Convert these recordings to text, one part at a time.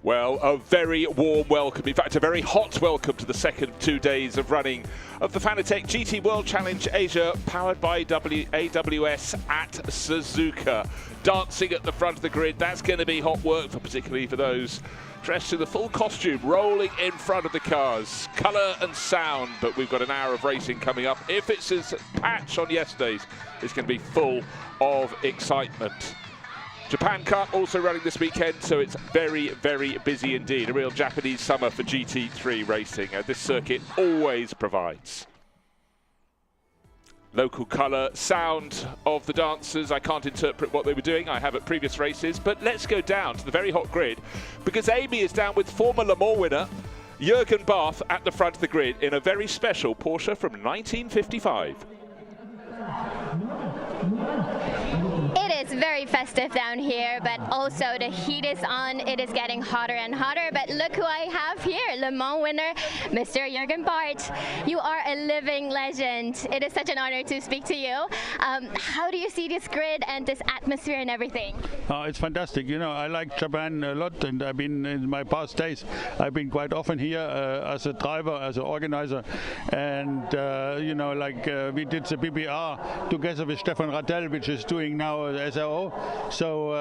Well, a very warm welcome, in fact a very hot welcome to the second 2 days of running of the Fanatec GT World Challenge Asia, powered by AWS at Suzuka. Dancing at the front of the grid, that's going to be hot work, particularly for those dressed in the full costume, rolling in front of the cars. Colour and sound, but we've got an hour of racing coming up. If it's as patch on yesterday's, it's going to be full of excitement. Japan Cup also running this weekend, so it's very, very busy indeed. A real Japanese summer for GT3 racing, this circuit always provides. Local colour, sound of the dancers. I can't interpret what they were doing, I have at previous races, but let's go down to the very hot grid, because Amy is down with former Le Mans winner Jürgen Barth at the front of the grid in a very special Porsche from 1955. It's very festive down here, but also the heat is on. It is getting hotter and hotter, but look who I have here, Le Mans winner, Mr. Jürgen Barth. You are a living legend. It is such an honor to speak to you. How do you see this grid and this atmosphere and everything? It's fantastic. You know, I like Japan a lot, and I've been in my past days. I've been quite often here as a driver, as an organizer, and you know, like we did the PBR together with Stefan Rattel, which is doing now SRO. So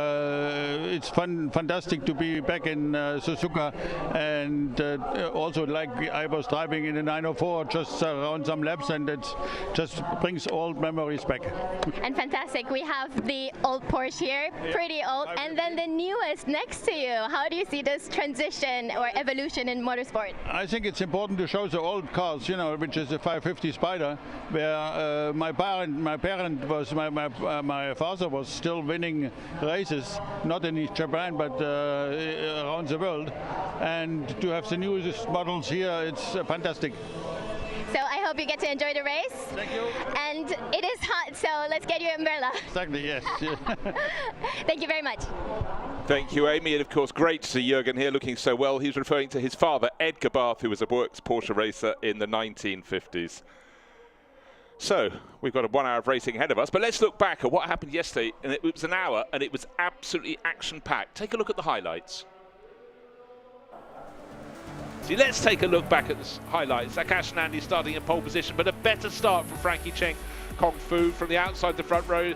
it's fantastic to be back in Suzuka, and also like I was driving in the 904 just around some laps, and it just brings old memories back. And fantastic, we have the old Porsche here, pretty old, and then the newest next to you. How do you see this transition or evolution in motorsport? I think it's important to show the old cars, you know, which is a 550 Spider, where my parent was, my father was still winning races, not in Japan, but around the world. And to have the newest models here, it's fantastic. So I hope you get to enjoy the race. Thank you. And it is hot, so let's get you an umbrella. Exactly, yes. Thank you very much. Thank you, Amy, and of course great to see Jürgen here looking so well. He's referring to his father, Edgar Barth, who was a works Porsche racer in the 1950s. So, we've got a 1 hour of racing ahead of us, but let's look back at what happened yesterday, and it was an hour, and it was absolutely action-packed. Take a look at the highlights. See, let's take a look back at the highlights. Akash Nandi starting in pole position, but a better start from Frankie Cheng Kong Fu from the outside the front row.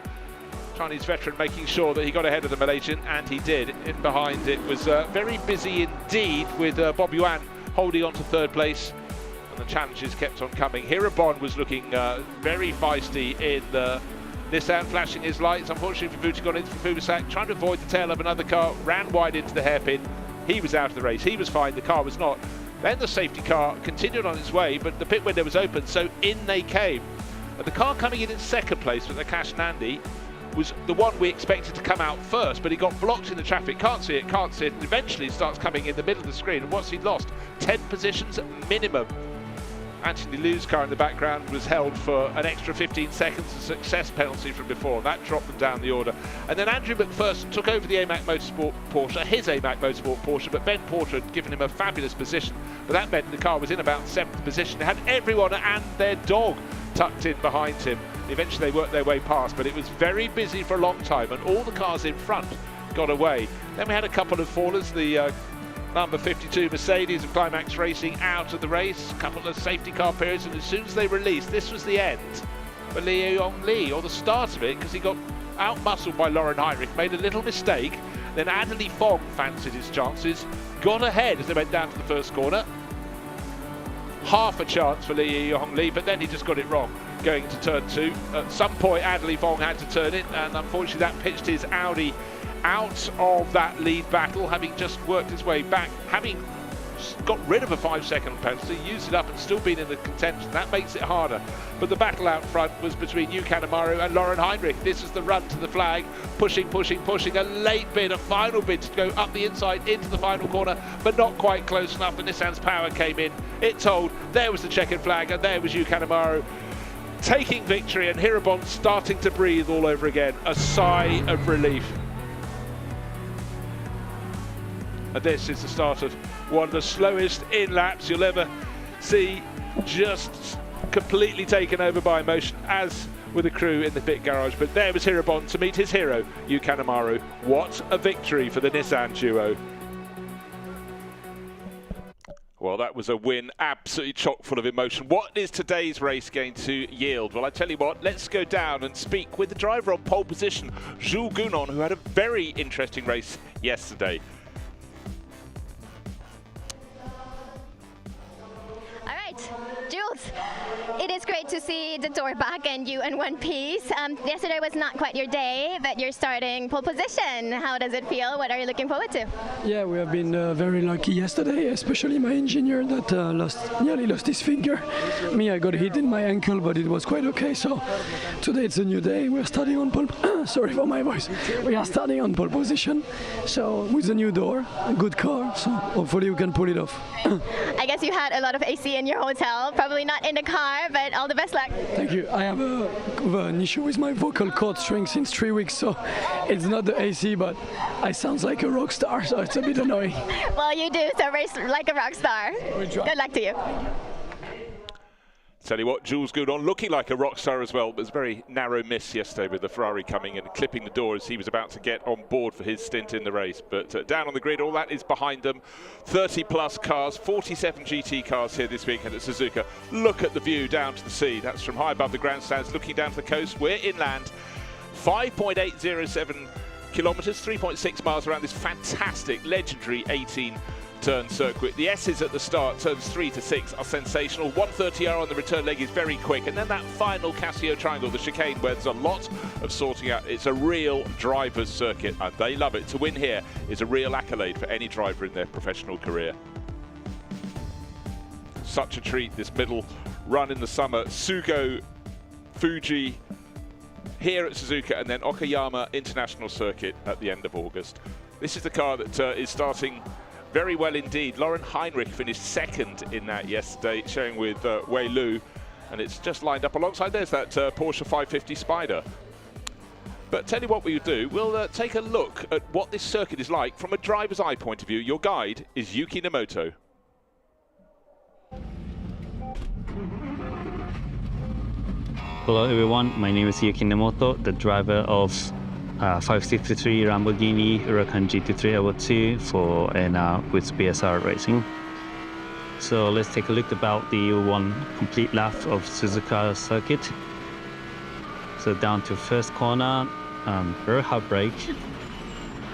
Chinese veteran making sure that he got ahead of the Malaysian, and he did. In behind, it was very busy indeed, with Bob Yuan holding on to third place. And the challenges kept on coming. Hirabon was looking very feisty in the Nissan, flashing his lights. Unfortunately, Fubuta got into Fubusak, trying to avoid the tail of another car, ran wide into the hairpin. He was out of the race. He was fine. The car was not. Then the safety car continued on its way, but the pit window was open, so in they came. And the car coming in second place with Akash Nandi was the one we expected to come out first, but he got blocked in the traffic. Can't see it, and eventually starts coming in the middle of the screen. And what's he lost? 10 positions minimum. Anthony Liu's car in the background was held for an extra 15 seconds, a success penalty from before. That dropped them down the order. And then Andrew McPherson took over the AMAC Motorsport Porsche, his AMAC Motorsport Porsche, but Ben Porter had given him a fabulous position. But that meant the car was in about 7th position. They had everyone and their dog tucked in behind him. Eventually they worked their way past, but it was very busy for a long time, and all the cars in front got away. Then we had a couple of fallers. The number 52 Mercedes of Climax Racing out of the race, a couple of safety car periods, and as soon as they released, this was the end for Liu Yong Li, or the start of it, because he got out-muscled by Lauren Heinrich, made a little mistake, then Adderley Fong fancied his chances, got ahead as they went down to the first corner. Half a chance for Liu Yong Li, but then he just got it wrong going into turn 2. At some point, Adderley Fong had to turn it, and unfortunately that pitched his Audi out of that lead battle, having just worked his way back, having got rid of a 5-second penalty, used it up and still been in the contention. That makes it harder. But the battle out front was between Yu Kanemaru and Lauren Heinrich. This is the run to the flag, pushing, a late bid, a final bid to go up the inside into the final corner, but not quite close enough, and Nissan's power came in. It told, there was the checkered flag, and there was Yu Kanemaru taking victory, and Hirabon starting to breathe all over again, a sigh of relief. And this is the start of one of the slowest in laps you'll ever see, just completely taken over by emotion, as with the crew in the pit garage. But there was Hirabon to meet his hero, Yu Kanemaru. What a victory for the Nissan duo. Well, that was a win absolutely chock full of emotion. What is today's race going to yield? Well, I tell you what, let's go down and speak with the driver on pole position, Jules Gounon, who had a very interesting race yesterday. All right, Jules, it is great to see the door back and you in one piece. Yesterday was not quite your day, but you're starting pole position. How does it feel? What are you looking forward to? Yeah, we have been very lucky yesterday, especially my engineer that nearly lost his finger. Me, I got hit in my ankle, but it was quite okay. So today it's a new day. We're starting on pole. Sorry for my voice. We are starting on pole position. So with a new door, a good car. So hopefully we can pull it off. I guess you had a lot of AC in your hotel, probably not in the car, but all the best luck. Thank you. I have an issue with my vocal cord string since 3 weeks, so it's not the AC, but I sound like a rock star, so it's a bit annoying. Well, you do, so race like a rock star. Good luck to you. Tell you what, Jules Gounon looking like a rock star as well, but it was a very narrow miss yesterday with the Ferrari coming and clipping the door as he was about to get on board for his stint in the race. But down on the grid, all that is behind them. 30 plus cars, 47 GT cars here this weekend at Suzuka. Look at the view down to the sea. That's from high above the grandstands, looking down to the coast. We're inland, 5.807 kilometres, 3.6 miles around this fantastic, legendary 18-turn circuit. The S's at the start, turns 3 to 6, are sensational. 130R on the return leg is very quick, and then that final Casio triangle, the chicane, where there's a lot of sorting out. It's a real driver's circuit, and they love it. To win here is a real accolade for any driver in their professional career. Such a treat, this middle run in the summer. Sugo, Fuji, here at Suzuka, and then Okayama International Circuit at the end of August. This is the car that is starting very well indeed. Lauren Heinrich finished second in that yesterday, showing with Wei Lu, and it's just lined up alongside. There's that Porsche 550 Spider. But tell you what we'll do, we'll take a look at what this circuit is like from a driver's eye point of view. Your guide is Yuki Nomoto. Hello everyone, my name is Yuki Nomoto, the driver of 563 Lamborghini Huracan GT3 Evo 2 for with BSR Racing. So let's take a look about the one complete lap of Suzuka circuit. So down to first corner, very hard brake,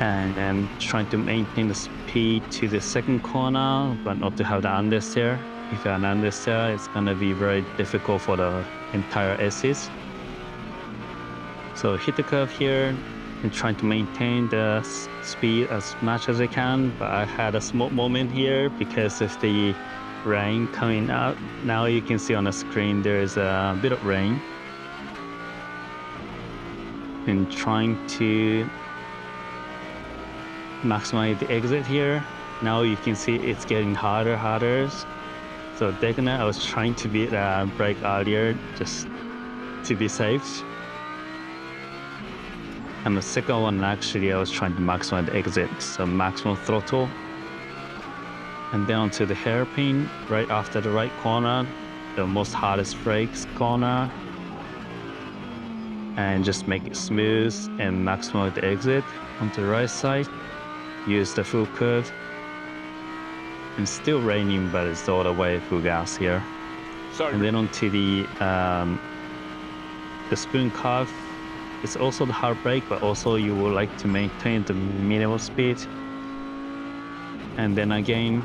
and then trying to maintain the speed to the second corner, but not to have the understeer. If you have an understeer, it's going to be very difficult for the entire S's. So hit the curve here and trying to maintain the speed as much as I can, but I had a small moment here because of the rain coming out. Now you can see on the screen there is a bit of rain. And trying to maximize the exit here. Now you can see it's getting harder. So definitely I was trying to beat brake earlier just to be safe. And the second one, actually, I was trying to maximize the exit, so maximum throttle. And then onto the hairpin, right after the right corner, the most hardest brakes corner. And just make it smooth and maximize the exit. Onto the right side, use the full curve. And still raining, but it's all the way full gas here. Sorry. And then onto the spoon curve. It's also the hard brake, but also you would like to maintain the minimal speed. And then again,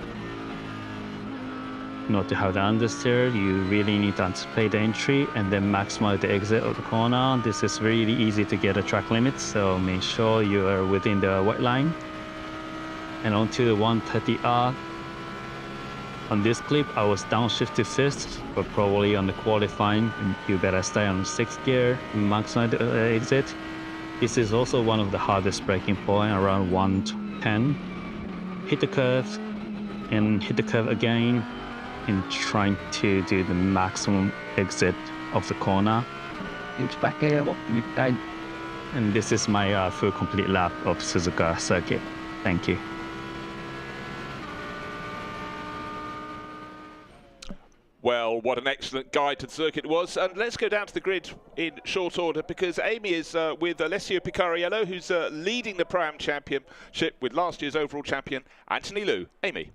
not to have the understeer, you really need to anticipate the entry and then maximize the exit of the corner. This is really easy to get a track limit, so make sure you are within the white line. And onto the 130R. On this clip, I was downshifted first, but probably on the qualifying, you better stay on 6th gear and maximize the exit. This is also one of the hardest braking point, around 110. Hit the curve, and hit the curve again, and trying to do the maximum exit of the corner. And this is my full complete lap of Suzuka circuit. Thank you. Well, what an excellent guide to the circuit it was. And let's go down to the grid in short order because Amy is with Alessio Picariello, who's leading the Pro-Am Championship with last year's overall champion, Anthony Liu. Amy.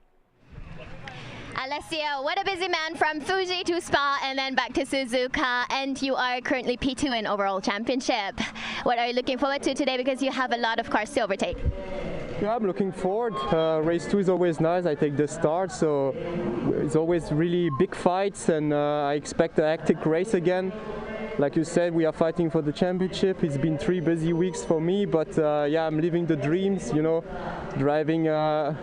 Alessio, what a busy man, from Fuji to Spa and then back to Suzuka, and you are currently P2 in overall championship. What are you looking forward to today, because you have a lot of cars to overtake? Yeah, I'm looking forward. Race 2 is always nice. I take the start, so it's always really big fights, and I expect a hectic race again. Like you said, we are fighting for the championship. It's been 3 busy weeks for me, but yeah, I'm living the dreams, you know, driving a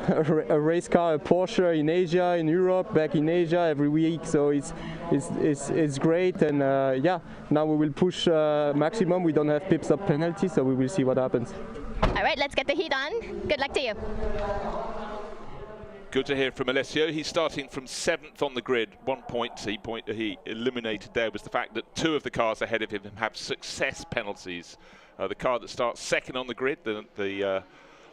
race car, a Porsche in Asia, in Europe, back in Asia every week. So it's great, and yeah, now we will push maximum. We don't have pit stop penalty, so we will see what happens. All right, let's get the heat on. Good luck to you. Good to hear from Alessio. He's starting from 7th on the grid. 1 point he eliminated there was the fact that 2 of the cars ahead of him have success penalties. The car that starts 2nd on the grid, the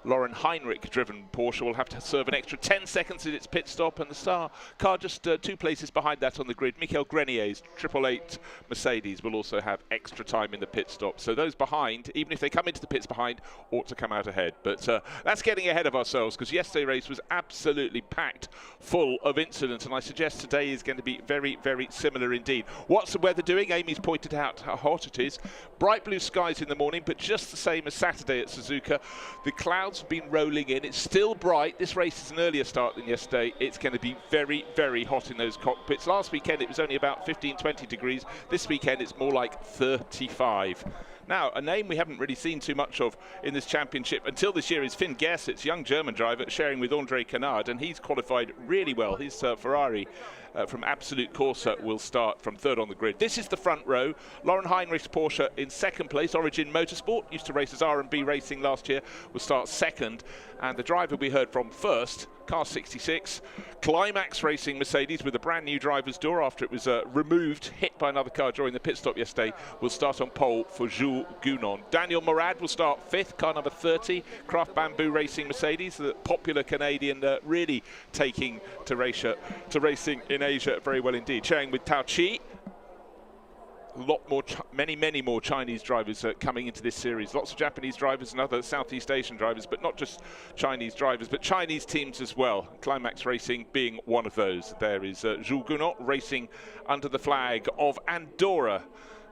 Lauren Heinrich-driven Porsche, will have to serve an extra 10 seconds at its pit stop, and the star car just 2 places behind that on the grid, Michael Grenier's 888 Mercedes, will also have extra time in the pit stop. So those behind, even if they come into the pits behind, ought to come out ahead. But that's getting ahead of ourselves, because yesterday's race was absolutely packed full of incidents, and I suggest today is going to be very, very similar indeed. What's the weather doing? Amy's pointed out how hot it is. Bright blue skies in the morning, but just the same as Saturday at Suzuka. The clouds have been rolling in. It's still bright. This race is an earlier start than yesterday. It's going to be very, very hot in those cockpits. Last weekend it was only about 15-20 degrees. This weekend it's more like 35. Now, a name we haven't really seen too much of in this championship until this year is Finn Gersitz, young German driver, sharing with André Canard, and he's qualified really well. His Ferrari from Absolute Corsa will start from 3rd on the grid. This is the front row. Lauren Heinrich's Porsche in 2nd place. Origin Motorsport, used to race as R&B Racing last year, will start 2nd. And the driver we heard from first, car 66, Climax Racing Mercedes, with a brand new driver's door after it was removed, hit by another car during the pit stop yesterday, will start on pole for Jules Gounon. Daniel Morad will start 5th, car number 30, Craft Bamboo Racing Mercedes, the popular Canadian, really taking to racing in Asia very well indeed. Sharing with Tao Chi. A lot more, many more Chinese drivers coming into this series. Lots of Japanese drivers and other Southeast Asian drivers, but not just Chinese drivers, but Chinese teams as well. Climax Racing being one of those. There is Jules Gounon racing under the flag of Andorra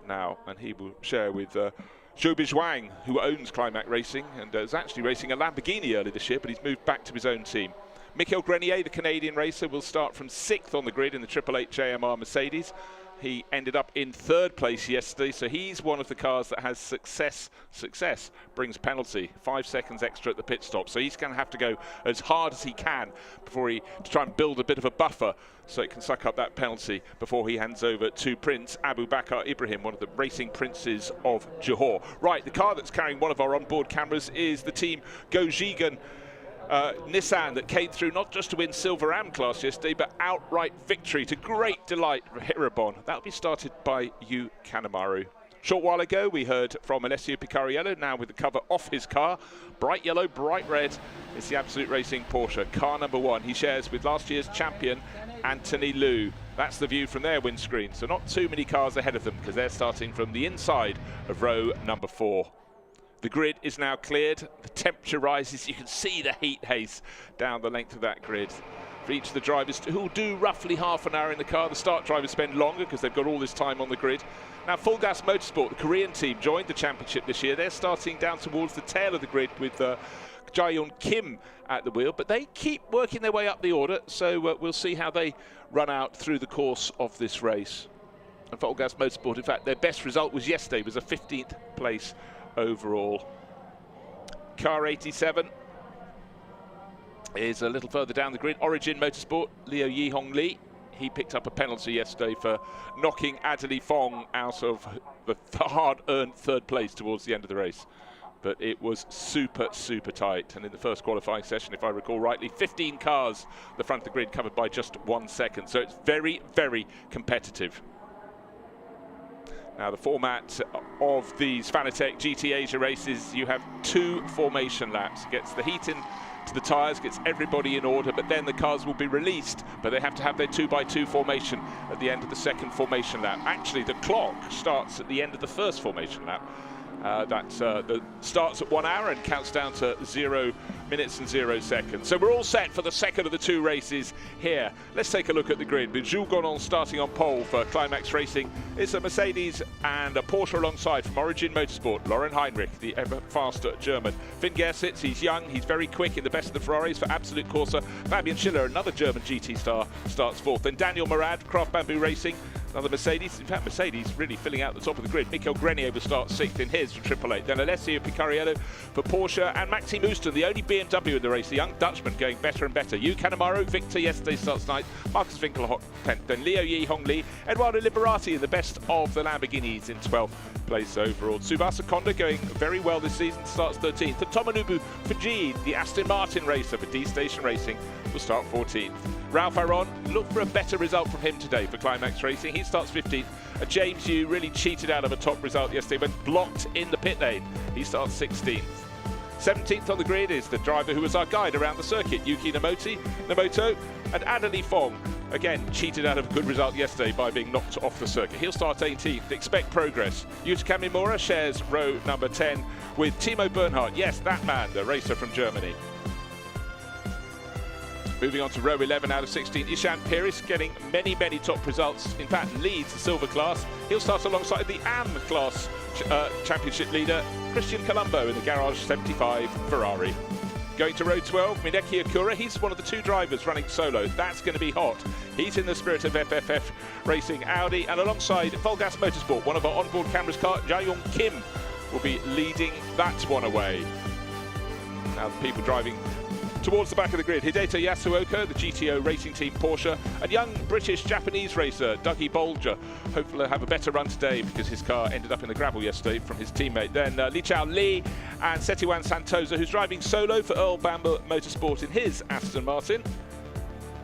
now, and he will share with Zhou Bizhuang, who owns Climax Racing and is actually racing a Lamborghini earlier this year, but he's moved back to his own team. Michael Grenier, the Canadian racer, will start from 6th on the grid in the 888 JMR Mercedes. He ended up in 3rd place yesterday, so he's one of the cars that has success. Success brings penalty, 5 seconds extra at the pit stop. So he's going to have to go as hard as he can to try and build a bit of a buffer so it can suck up that penalty before he hands over to Prince Abu Bakr Ibrahim, one of the racing princes of Johor. Right, the car that's carrying one of our onboard cameras is the team Gojigan Nissan, that came through not just to win Silver Am class yesterday, but outright victory to great delight of Hirabon. That'll be started by Yu Kanemaru. Short while ago we heard from Alessio Picariello, now with the cover off his car. Bright yellow, bright red. It's the Absolute Racing Porsche, car number 1. He shares with last year's champion Anthony Liu. That's the view from their windscreen, so not too many cars ahead of them, because they're starting from the inside of row number 4. The grid is now cleared, the temperature rises, you can see the heat haze down the length of that grid. For each of the drivers who will do roughly half an hour in the car, the start drivers spend longer because they've got all this time on the grid. Now Full Gas Motorsport, the Korean team, joined the championship this year. They're starting down towards the tail of the grid with Jaehyun Kim at the wheel, but they keep working their way up the order, so we'll see how they run out through the course of this race. And Full Gas Motorsport, in fact, their best result was yesterday, was a 15th place overall. Car 87 is a little further down the grid. Origin Motorsport, Liu Yihong Li. He picked up a penalty yesterday for knocking Adeli Fong out of the hard-earned 3rd place towards the end of the race. But it was super, super tight. And in the first qualifying session, if I recall rightly, 15 cars the front of the grid covered by just 1 second. So it's very, very competitive. Now, the format of these Fanatec GT Asia races, you have 2 formation laps. It gets the heat in to the tyres, gets everybody in order, but then the cars will be released, but they have to have their 2x2 formation at the end of the 2nd formation lap. Actually, the clock starts at the end of the 1st formation lap. That starts at 1 hour and counts down to 0 minutes and 0 seconds. So we're all set for the second of the two races here. Let's take a look at the grid with Jules Gonon starting on pole for Climax Racing. It's a Mercedes and a Porsche alongside from Origin Motorsport. Lauren Heinrich, the ever faster German. Finn Gersitz, he's young, he's very quick in the best of the Ferraris for Absolute Corsa. Fabian Schiller, another German GT star, starts fourth. Then Daniel Morad, Craft Bamboo Racing. Another Mercedes, in fact Mercedes really filling out the top of the grid. Michael Grenier will start sixth in his for Triple Eight. Then Alessio Picariello for Porsche and Maxime Houston, the only BMW in the race, the young Dutchman going better and better. Yu Kanemaru, Victor yesterday starts ninth, Marcus Winkelhock 10th, then Leo Yi Hong Lee, Eduardo Liberati in the best of the Lamborghinis in 12th place overall. Tsubasa Konda going very well this season, starts 13th. And Tomonobu Fujii, the Aston Martin racer for D-Station Racing, will start 14th. Ralph Aron, look for a better result from him today for Climax Racing. He starts 15th. James Yu really cheated out of a top result yesterday when blocked in the pit lane. He starts 16th. 17th on the grid is the driver who was our guide around the circuit, Yuki Namoto, and Adeli Fong. Again, cheated out of a good result yesterday by being knocked off the circuit. He'll start 18th. Expect progress. Yuta Kamimura shares row number 10 with Timo Bernhardt. Yes, that man, the racer from Germany. Moving on to row 11 out of 16, Ishan Piris getting many top results. In fact, leads the silver class. He'll start alongside the AM class championship leader, Christian Colombo in the Garage 75 Ferrari. Going to row 12, Mineki Akura, he's one of the two drivers running solo. That's going to be hot. He's in the spirit of FFF Racing Audi, and alongside Volgas Motorsport, one of our onboard cameras car, Jae-Yong Kim, will be leading that one away. Now the people driving towards the back of the grid, Hideto Yasuoka, the GTO racing team Porsche, and young British-Japanese racer Dougie Bolger. Hopefully he'll have a better run today because his car ended up in the gravel yesterday from his teammate. Then Li Chao Li and Setiwan Santosa, who's driving solo for Earl Bamber Motorsport in his Aston Martin.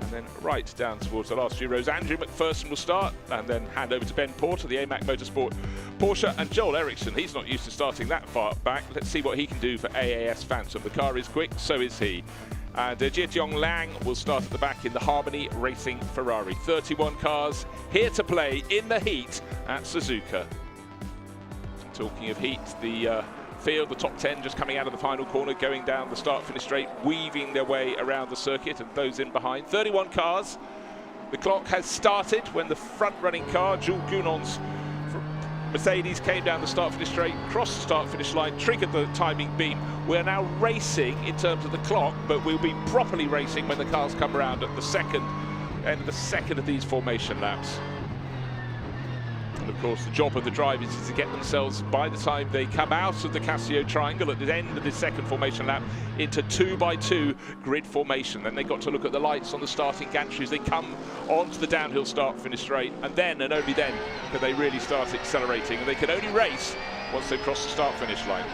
And then right down towards the last few rows, Andrew McPherson will start and then hand over to Ben Porter, the AMAC Motorsport Porsche, and Joel Eriksson. He's not used to starting that far back. Let's see what he can do for AAS Phantom. The car is quick, so is he. And Jietiong Lang will start at the back in the Harmony Racing Ferrari. 31 cars here to play in the heat at Suzuka. Talking of heat, the field, the top 10 just coming out of the final corner, going down the start-finish straight, weaving their way around the circuit, and those in behind. 31 cars. The clock has started when the front-running car, Jules Gounon's Mercedes, came down the start-finish straight, crossed the start-finish line, triggered the timing beam. We're now racing in terms of the clock, but we'll be properly racing when the cars come around at the end of the second of these formation laps. And of course, the job of the drivers is to get themselves, by the time they come out of the Casio triangle at the end of the second formation lap, into 2x2 grid formation. Then they've got to look at the lights on the starting gantry as they come onto the downhill start-finish straight, and then and only then can they really start accelerating. And they can only race once they've crossed the start-finish line.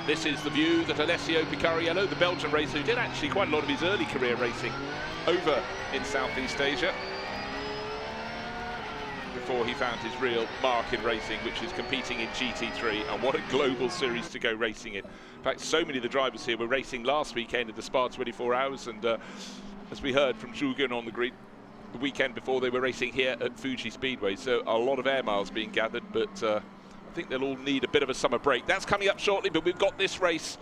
This is the view that Alessio Picariello, the Belgian racer, who did actually quite a lot of his early career racing over in Southeast Asia before he found his real mark in racing, which is competing in GT3, and what a global series to go racing in. In fact, so many of the drivers here were racing last weekend at the Spa 24 Hours, and as we heard from Jugen on the grid, the weekend before they were racing here at Fuji Speedway, so a lot of air miles being gathered, but I think they'll all need a bit of a summer break. That's coming up shortly, but we've got this race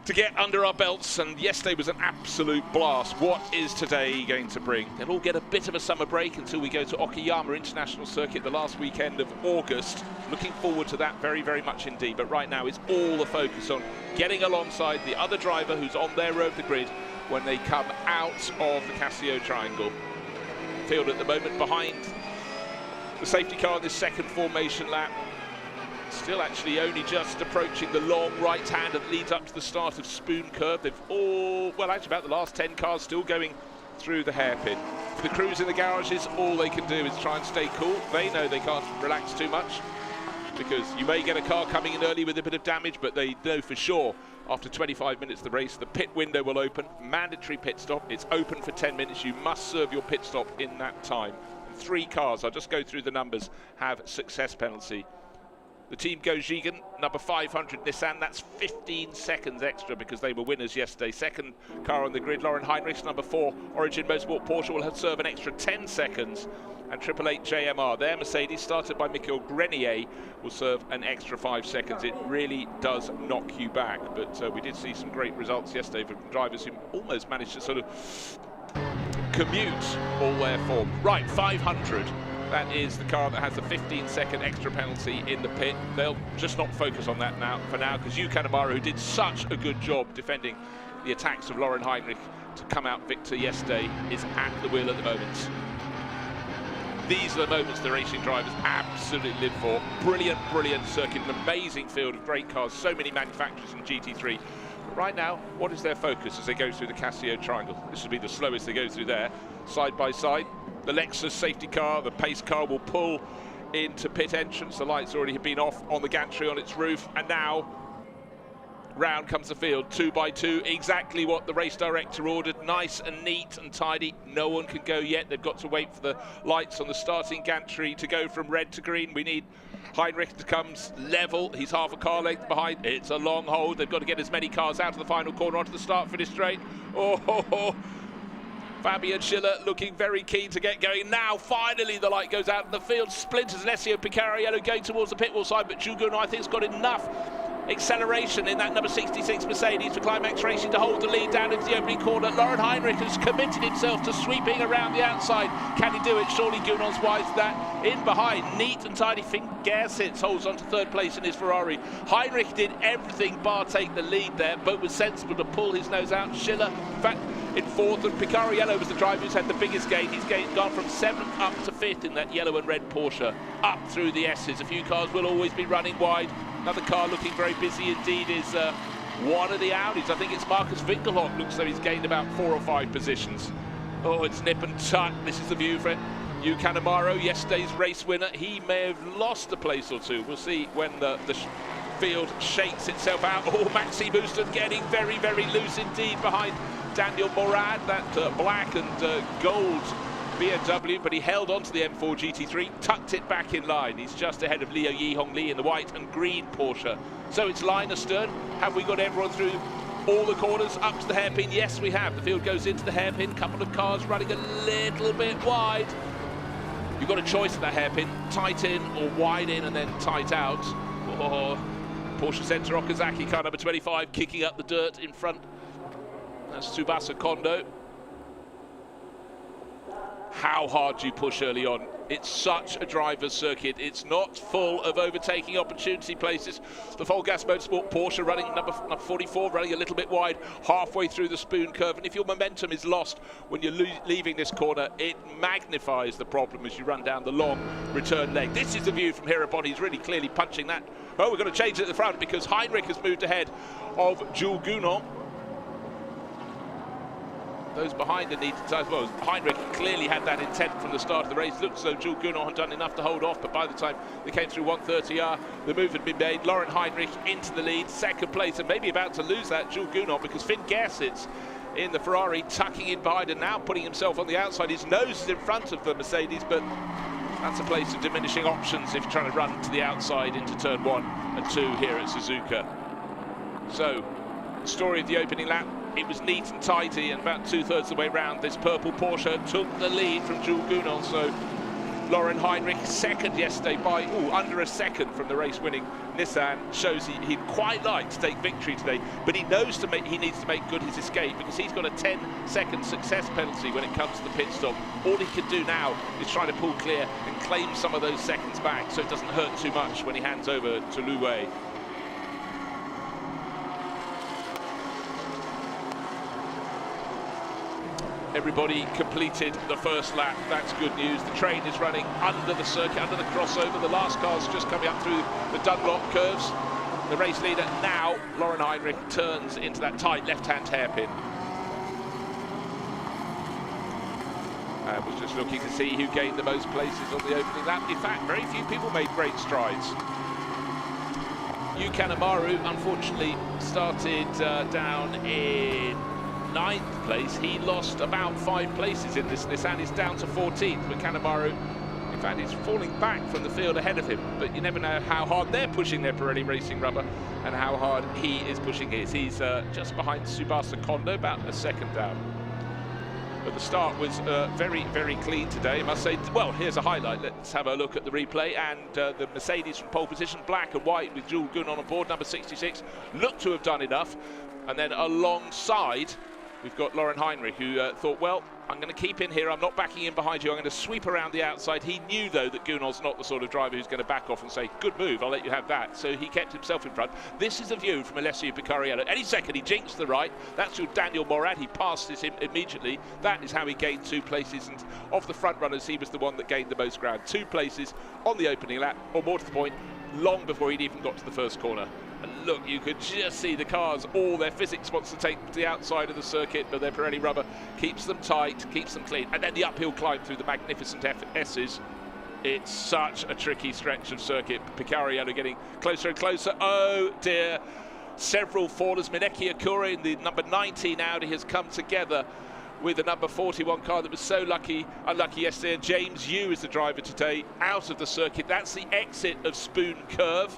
to get under our belts, and yesterday was an absolute blast. What is today going to bring? They'll all get a bit of a summer break until we go to Okayama International Circuit the last weekend of August. Looking forward to that very much indeed, but right now it's all the focus on getting alongside the other driver who's on their row of the grid when they come out of the Casio triangle. Field at the moment behind the safety car in this second formation lap. Still actually only just approaching the long right hand that leads up to the start of Spoon Curve. They've all, well, actually about the last 10 cars still going through the hairpin. For the crews in the garages, all they can do is try and stay cool. They know they can't relax too much because you may get a car coming in early with a bit of damage, but they know for sure after 25 minutes of the race, the pit window will open. Mandatory pit stop. It's open for 10 minutes. You must serve your pit stop in that time. And 3 cars, I'll just go through the numbers, have success penalty The team Gojigen, number 500 Nissan, that's 15 seconds extra because they were winners yesterday. Second car on the grid, Lauren Heinrichs, number 4 Origin Motorsport Porsche, will have serve an extra 10 seconds. And 888 JMR, their Mercedes, started by Michael Grenier, will serve an extra 5 seconds. It really does knock you back, but we did see some great results yesterday from drivers who almost managed to sort of commute all their form. Right, 500. That is the car that has the 15-second extra penalty in the pit. They'll just not focus on that now for now, because Yu Kanemaru, who did such a good job defending the attacks of Lauren Heinrich to come out victor yesterday, is at the wheel at the moment. These are the moments the racing drivers absolutely live for. Brilliant, brilliant circuit, an amazing field of great cars, so many manufacturers in GT3. But right now, what is their focus as they go through the Casio Triangle? This will be the slowest they go through there, side by side. The Lexus safety car, the pace car will pull into pit entrance. The lights already have been off on the gantry on its roof, and now round comes the field, 2 by 2, exactly what the race director ordered, nice and neat and tidy. No one can go yet. They've got to wait for the lights on the starting gantry to go from red to green. We need Heinrich to come level. He's half a car length behind. It's a long hold. They've got to get as many cars out of the final corner onto the start-finish straight. Oh. Fabian Schiller looking very keen to get going. Now, finally, the light goes out in the field. Splinters and Ezio Picariello going towards the pit wall side, but Jugun, I think, has got enough acceleration in that number 66 Mercedes for Climax Racing to hold the lead down into the opening corner. Lauren Heinrich has committed himself to sweeping around the outside. Can he do it? Surely Gunon's wise to that. In behind, neat and tidy, Finn Gersitz holds on to third place in his Ferrari. Heinrich did everything bar take the lead there, but was sensible to pull his nose out. Schiller, in fact, in fourth, and Picariello was the driver who's had the biggest gain. He's gone from 7th up to 5th in that yellow and red Porsche, up through the S's. A few cars will always be running wide. Another car looking very busy indeed is one of the Audis. I think it's Marcus Winkelhock. Looks like he's gained about 4 or 5 positions. Oh, it's nip and tuck. This is the view for Yu Kanemaru, yesterday's race winner. He may have lost a place or two. We'll see when the field shakes itself out. Oh, Maxime Houston getting very, very loose indeed behind Daniel Morad, that black and gold BMW, but he held on to the M4 GT3, tucked it back in line. He's just ahead of Liu Yihong Li in the white and green Porsche. So it's line astern. Have we got everyone through all the corners up to the hairpin? Yes, we have. The field goes into the hairpin. Couple of cars running a little bit wide. You've got a choice at that hairpin, tight in or wide in and then tight out. Oh, Porsche Center Okazaki, car number 25, kicking up the dirt in front. That's Tsubasa Kondo. How hard do you push early on? It's such a driver's circuit. It's not full of overtaking opportunity places. The Volgas Motorsport Porsche running number 44, running a little bit wide, halfway through the spoon curve. And if your momentum is lost when you're leaving this corner, it magnifies the problem as you run down the long return leg. This is the view from Hirabon. He's really clearly punching that. Oh, we're going to change it at the front because Heinrich has moved ahead of Jules Gunon. Those behind the need to, as well. Heinrich clearly had that intent from the start of the race. Looks as though Jules Gunon had done enough to hold off, but by the time they came through 130R, the move had been made. Lauren Heinrich into the lead, second place, and maybe about to lose that, Jules Gunon, because Finn Gersitz in the Ferrari tucking in behind and now putting himself on the outside. His nose is in front of the Mercedes, but that's a place of diminishing options if you're trying to run to the outside into turn 1 and 2 here at Suzuka. So, the story of the opening lap. It was neat and tidy, and about 2/3 of the way round, this purple Porsche took the lead from Jules Gunon. So Lauren Heinrich, second yesterday by under a second from the race-winning Nissan, shows he'd quite like to take victory today, but he knows he needs to make good his escape because he's got a 10-second success penalty when it comes to the pit stop. All he can do now is try to pull clear and claim some of those seconds back so it doesn't hurt too much when he hands over to Lu Wei. Everybody completed the first lap. That's good news. The train is running under the circuit, under the crossover. The last car's just coming up through the Dunlop curves. The race leader now, Lauren Heinrich, turns into that tight left-hand hairpin. And was just looking to see who gained the most places on the opening lap. In fact, very few people made great strides. Yu Kanemaru, unfortunately, started down in 9th place. He lost about 5 places in this Nissan. He's down to 14th, but Kanemaru, in fact, he's falling back from the field ahead of him, but you never know how hard they're pushing their Pirelli racing rubber and how hard he is pushing his. He's just behind Tsubasa Kondo, about a second down. But the start was very, very clean today, I must say. Well, here's a highlight. Let's have a look at the replay. And the Mercedes from pole position, black and white with Jules Gounon on board, number 66, looked to have done enough. And then alongside, we've got Laurin Heinrich, who thought, well, I'm going to keep in here. I'm not backing in behind you. I'm going to sweep around the outside. He knew, though, that Gounon's not the sort of driver who's going to back off and say, good move, I'll let you have that. So he kept himself in front. This is a view from Alessio Picariello. Any second, he jinks to the right. That's your Daniel Morad. He passes him immediately. That is how he gained 2 places. And of the front runners, he was the one that gained the most ground. 2 places on the opening lap, or more to the point, long before he'd even got to the first corner. And look, you could just see the cars, all their physics wants to take to the outside of the circuit, but their Pirelli rubber keeps them tight, keeps them clean. And then the uphill climb through the magnificent S's. It's such a tricky stretch of circuit. Picariello getting closer and closer. Oh dear. Several fallers. Mineki Akura in the number 19 Audi has come together with the number 41 car that was so unlucky yesterday. And James Yu is the driver today, out of the circuit. That's the exit of Spoon Curve.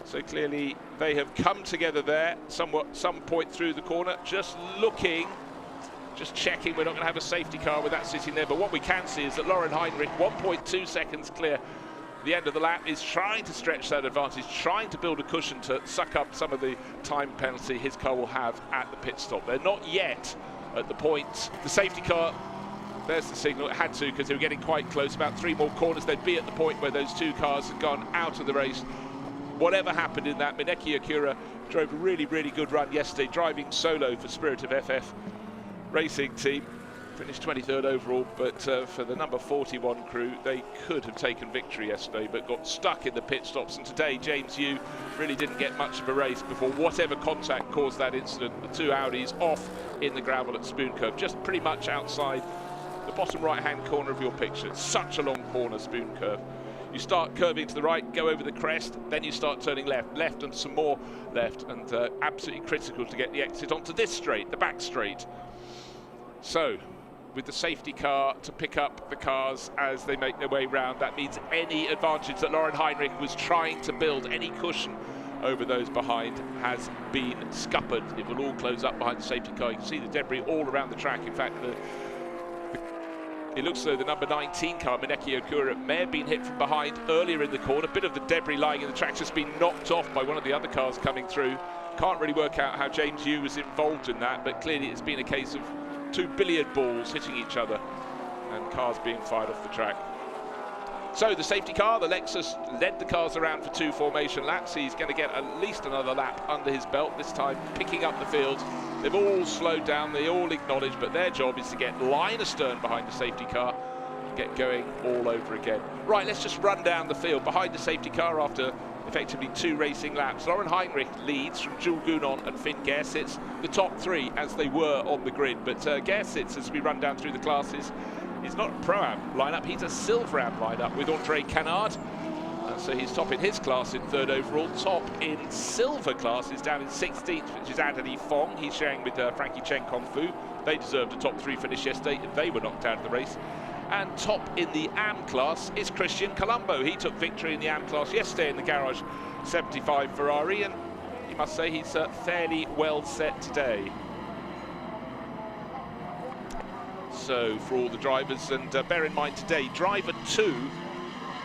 So clearly they have come together there, some point through the corner. Just checking, we're not going to have a safety car with that sitting there. But what we can see is that Laurin Heinrich, 1.2 seconds clear the end of the lap, is trying to stretch that advantage, trying to build a cushion to suck up some of the time penalty his car will have at the pit stop. They're not yet at the point. The safety car, there's the signal, it had to, because they were getting quite close. About 3 more corners, they'd be at the point where those 2 cars had gone out of the race. Whatever happened in that, Mineki Akura drove a really, really good run yesterday, driving solo for Spirit of FF Racing Team. Finished 23rd overall, but for the number 41 crew, they could have taken victory yesterday, but got stuck in the pit stops. And today, James Yu really didn't get much of a race before whatever contact caused that incident. The 2 Audis off in the gravel at Spoon Curve, just pretty much outside the bottom right-hand corner of your picture. It's such a long corner, Spoon Curve. You start curving to the right, go over the crest, then you start turning left and some more left, and absolutely critical to get the exit onto this straight, the back straight. So, with the safety car to pick up the cars as they make their way round, that means any advantage that Laurin Heinrich was trying to build, any cushion over those behind, has been scuppered. It will all close up behind the safety car. You can see the debris all around the track. In fact, it looks as though the number 19 car, Mineki Akura, may have been hit from behind earlier in the corner. A bit of the debris lying in the track's just been knocked off by one of the other cars coming through. Can't really work out how James Yu was involved in that, but clearly it's been a case of 2 billiard balls hitting each other and cars being fired off the track. So the safety car, the Lexus, led the cars around for 2 formation laps. He's going to get at least another lap under his belt, this time picking up the field. They've all slowed down, they all acknowledge, but their job is to get line astern behind the safety car, get going all over again. Right, let's just run down the field behind the safety car after effectively 2 racing laps. Laurin Heinrich leads from Jules Gounon and Finn Gersitz, the top 3 as they were on the grid. But Gersitz, as we run down through the classes, is not a Pro-Am lineup, he's a Silver-Am lineup with Andre Canard. So he's top in his class in 3rd overall, top in silver class is down in 16th, which is Anthony Fong. He's sharing with Frankie Chen Kung Fu. They deserved a top 3 finish yesterday, and they were knocked out of the race. And top in the AM class is Christian Colombo. He took victory in the AM class yesterday in the Garage 75 Ferrari, and you must say he's fairly well set today. So for all the drivers, and bear in mind today, driver 2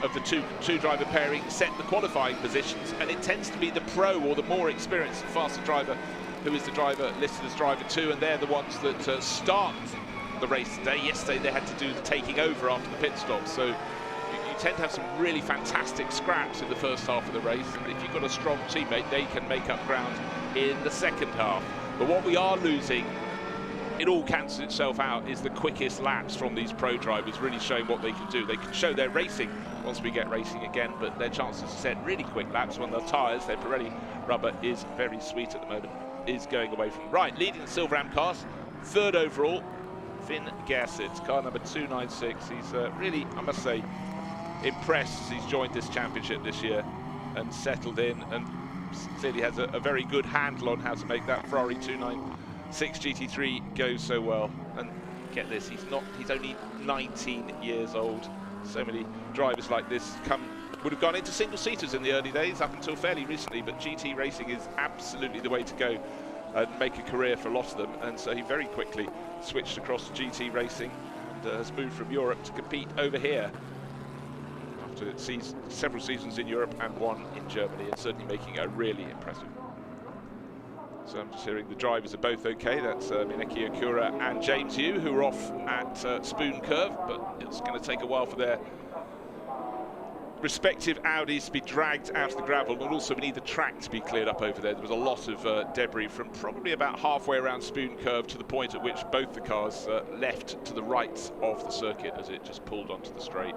of the two driver pairing set the qualifying positions, and it tends to be the pro or the more experienced and faster driver who is the driver listed as driver 2, and they're the ones that start the race today. Yesterday they had to do the taking over after the pit stop, so you tend to have some really fantastic scraps in the first half of the race, and if you've got a strong teammate, they can make up ground in the second half. But what we are losing, it all cancels itself out, is the quickest laps from these pro drivers, really showing what they can do. They can show their racing once we get racing again, but their chances to set really quick laps when their tyres, their Pirelli rubber, is very sweet at the moment, is going away from them. Right, leading the Silver-Am cars, 3rd overall, Finn Gersitz, car number 296. He's really, I must say, impressed as he's joined this championship this year and settled in, and clearly has a very good handle on how to make that Ferrari 296 GT3 go so well. And get this, he's only 19 years old, So many drivers like this would have gone into single-seaters in the early days up until fairly recently, but GT racing is absolutely the way to go and make a career for a lot of them. And so he very quickly switched across to GT racing and has moved from Europe to compete over here after several seasons in Europe and one in Germany, and certainly making it really impressive. So I'm just hearing the drivers are both okay. That's Mineki Okura and James Yu, who are off at Spoon Curve, but it's going to take a while for their respective Audis to be dragged out of the gravel, and also we need the track to be cleared up over there. There was a lot of debris from probably about halfway around Spoon Curve to the point at which both the cars left to the right of the circuit as it just pulled onto the straight.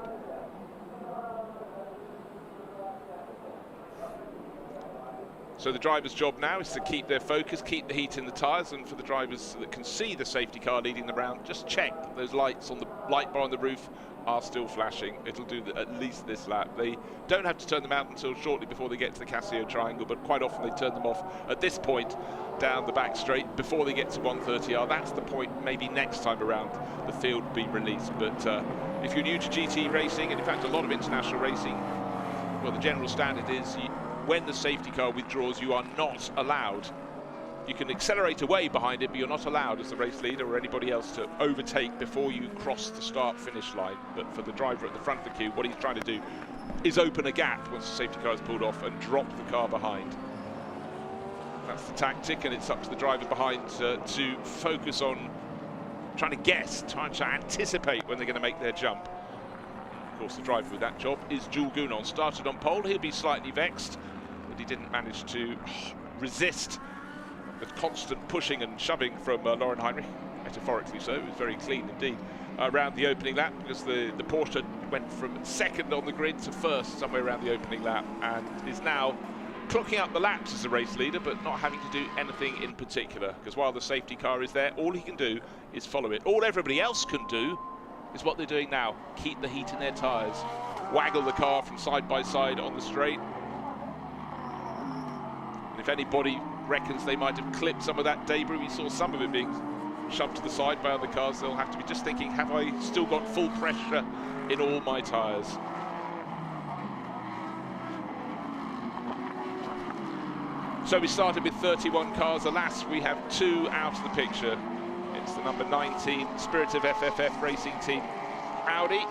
So the driver's job now is to keep their focus, keep the heat in the tyres, and for the drivers that can see the safety car leading them round, just check those lights on the light bar on the roof are still flashing. It'll do at least this lap. They don't have to turn them out until shortly before they get to the Casio triangle, but quite often they turn them off at this point down the back straight before they get to 130R. That's the point maybe next time around the field will be released. But if you're new to GT racing, and in fact a lot of international racing, well, the general standard is when the safety car withdraws, you are not allowed. You can accelerate away behind it, but you're not allowed as the race leader or anybody else to overtake before you cross the start-finish line. But for the driver at the front of the queue, what he's trying to do is open a gap once the safety car is pulled off and drop the car behind. That's the tactic, and it's up to the driver behind to focus on trying to guess, trying to anticipate when they're going to make their jump. Of course, the driver with that job is Jules Gounon. Started on pole, he'll be slightly vexed, but he didn't manage to resist the constant pushing and shoving from Lauren Heinrich, metaphorically so. It was very clean indeed around the opening lap, because the Porsche went from second on the grid to first somewhere around the opening lap, and is now clocking up the laps as a race leader, but not having to do anything in particular, because while the safety car is there, all he can do is follow it. All everybody else can do is what they're doing now: keep the heat in their tyres, waggle the car from side by side on the straight. And if anybody reckons they might have clipped some of that debris, we saw some of it being shoved to the side by other cars, they'll have to be just thinking, have I still got full pressure in all my tyres? So we started with 31 cars. Alas, we have 2 out of the picture. It's the number 19 Spirit of FFF Racing Team Audi.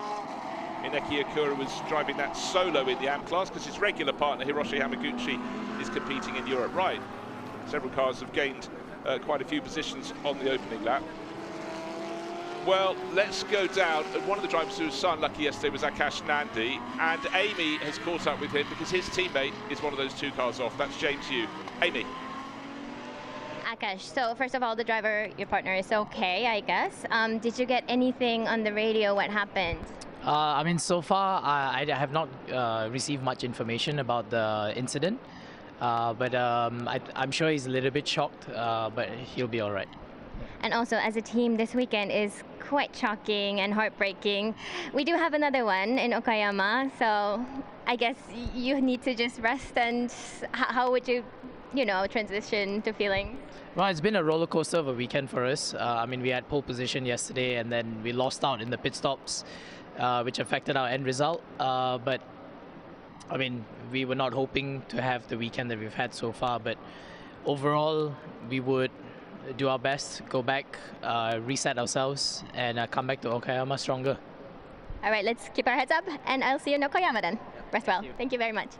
Mineki Okura was driving that solo in the AM class because his regular partner Hiroshi Hamaguchi is competing in Europe. Right, several cars have gained quite a few positions on the opening lap. Well, let's go down. One of the drivers who was so unlucky yesterday was Akash Nandi, and Amy has caught up with him because his teammate is one of those 2 cars off. That's James Yu. Amy. Akash, so first of all, the driver, your partner, is okay, I guess. Did you get anything on the radio? What happened? I mean, so far, I have not received much information about the incident, but I'm sure he's a little bit shocked, but he'll be all right. And also, as a team, this weekend is quite shocking and heartbreaking. We do have another one in Okayama, so I guess you need to just rest. And how would you transition to feeling? Well, it's been a roller coaster of a weekend for us. I mean, we had pole position yesterday, and then we lost out in the pit stops, which affected our end result. But I mean, we were not hoping to have the weekend that we've had so far. But overall, we would do our best, go back, reset ourselves, and come back to Okayama stronger. All right, let's keep our heads up, and I'll see you in Okayama then. Rest well. Thank you very much.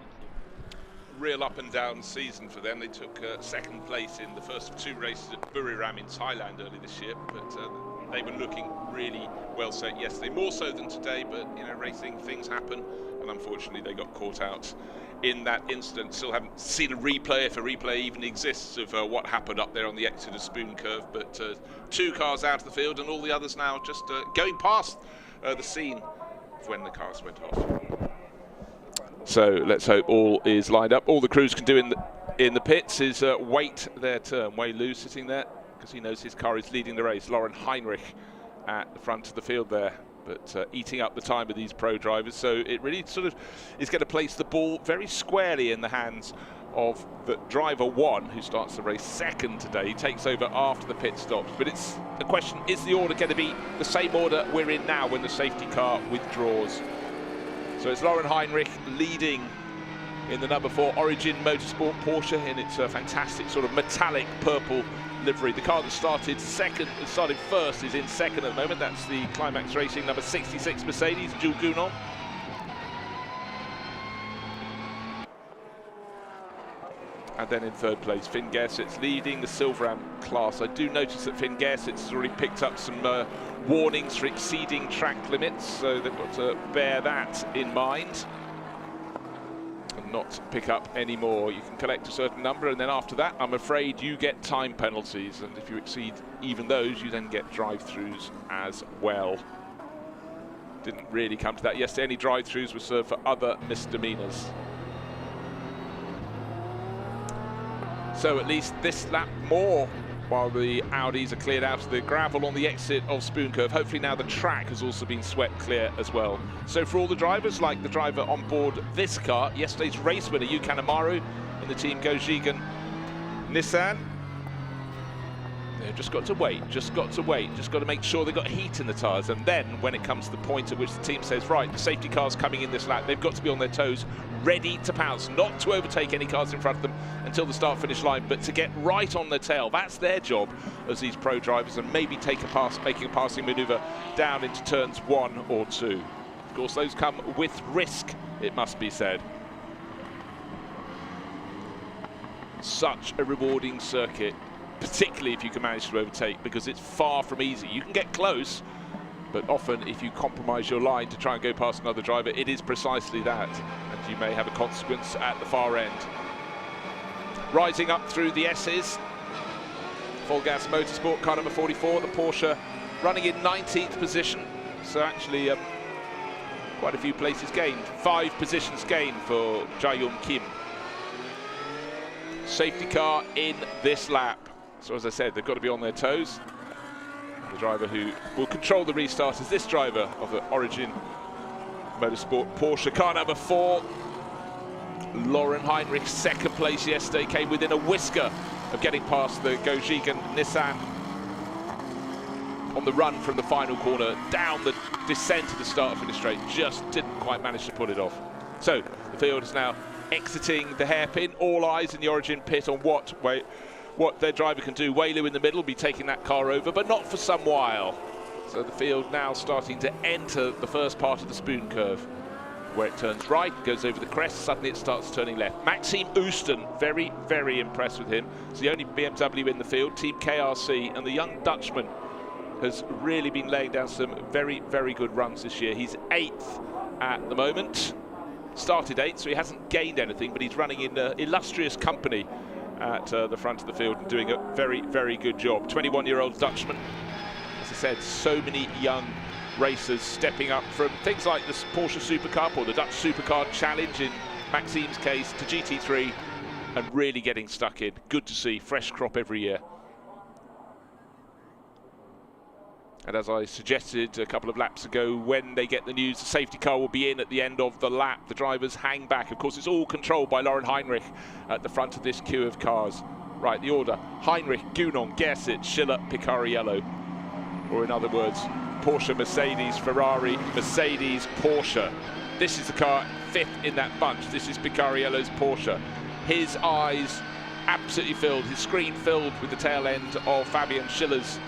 Real up and down season for them. They took second place in the first of 2 races at Buriram in Thailand early this year, but they were looking really well set yesterday, more so than today. But racing, things happen, and unfortunately they got caught out in that incident. Still haven't seen a replay, if a replay even exists, of what happened up there on the exit of Spoon Curve. But 2 cars out of the field, and all the others now just going past the scene of when the cars went off. So let's hope all is lined up. All the crews can do in the pits is wait their turn. Wei Lu sitting there because he knows his car is leading the race. Lauren Heinrich at the front of the field there, but eating up the time of these pro drivers. So it really sort of is going to place the ball very squarely in the hands of the driver 1, who starts the race second today. He takes over after the pit stops. But it's a question, is the order going to be the same order we're in now when the safety car withdraws? So it's Lauren Heinrich leading in the number 4 Origin Motorsport Porsche in its fantastic sort of metallic purple livery. The car that started first is in second at the moment. That's the Climax Racing number 66 Mercedes, Jules Gounon. And then in third place, Finn Gersitz leading the Silverham class. I do notice that Finn Gersitz has already picked up some warnings for exceeding track limits, so they've got to bear that in mind and not pick up any more. You can collect a certain number, and then after that, I'm afraid you get time penalties, and if you exceed even those, you then get drive-throughs as well. Didn't really come to that yesterday. Any drive-throughs were served for other misdemeanors. So at least this lap more, while the Audis are cleared out of the gravel on the exit of Spoon Curve. Hopefully now the track has also been swept clear as well. So for all the drivers, like the driver on board this car, yesterday's race winner, Yu Kanemaru, in the team Gojigan Nissan, they've just got to wait, just got to make sure they've got heat in the tyres. And then when it comes to the point at which the team says, right, the safety car's coming in this lap, they've got to be on their toes, ready to pounce, not to overtake any cars in front of them until the start-finish line, but to get right on their tail. That's their job as these pro drivers, and maybe take a pass, making a passing manoeuvre down into turns 1 or 2. Of course, those come with risk, it must be said. Such a rewarding circuit, particularly if you can manage to overtake, because it's far from easy. You can get close, but often if you compromise your line to try and go past another driver, it is precisely that, and you may have a consequence at the far end. Rising up through the S's, Full Gas Motorsport, car number 44, the Porsche, running in 19th position, so actually quite a few places gained. 5 positions gained for Jae-Yoon Kim. Safety car in this lap. So as I said, they've got to be on their toes. The driver who will control the restart is this driver of the Origin Motorsport Porsche, car number 4. Lauren Heinrich, second place yesterday, came within a whisker of getting past the Gojigan Nissan on the run from the final corner down the descent to the start-finish straight. Just didn't quite manage to pull it off. So the field is now exiting the hairpin. All eyes in the Origin pit on what their driver can do. Wei Lu in the middle will be taking that car over, but not for some while. So the field now starting to enter the first part of the Spoon Curve, where it turns right, goes over the crest, suddenly it starts turning left. Maxime Ooston, very, very impressed with him. It's the only BMW in the field, Team KRC, and the young Dutchman has really been laying down some very, very good runs this year. He's 8th at the moment. Started 8th, so he hasn't gained anything, but he's running in illustrious company at the front of the field and doing a very, very good job. 21-year-old Dutchman. As I said, so many young racers stepping up from things like the Porsche Super Cup or the Dutch Supercar Challenge in Maxime's case to GT3 and really getting stuck in. Good to see, fresh crop every year. And as I suggested a couple of laps ago, when they get the news the safety car will be in at the end of the lap, the drivers hang back. Of course, it's all controlled by Lauren Heinrich at the front of this queue of cars. Right, the order: Heinrich, Gounon, Gersitz, Schiller, Picariello. Or in other words, Porsche, Mercedes, Ferrari, Mercedes, Porsche. This is the car 5th in that bunch. This is Picariello's Porsche. His eyes absolutely filled, his screen filled with the tail end of Fabian Schiller's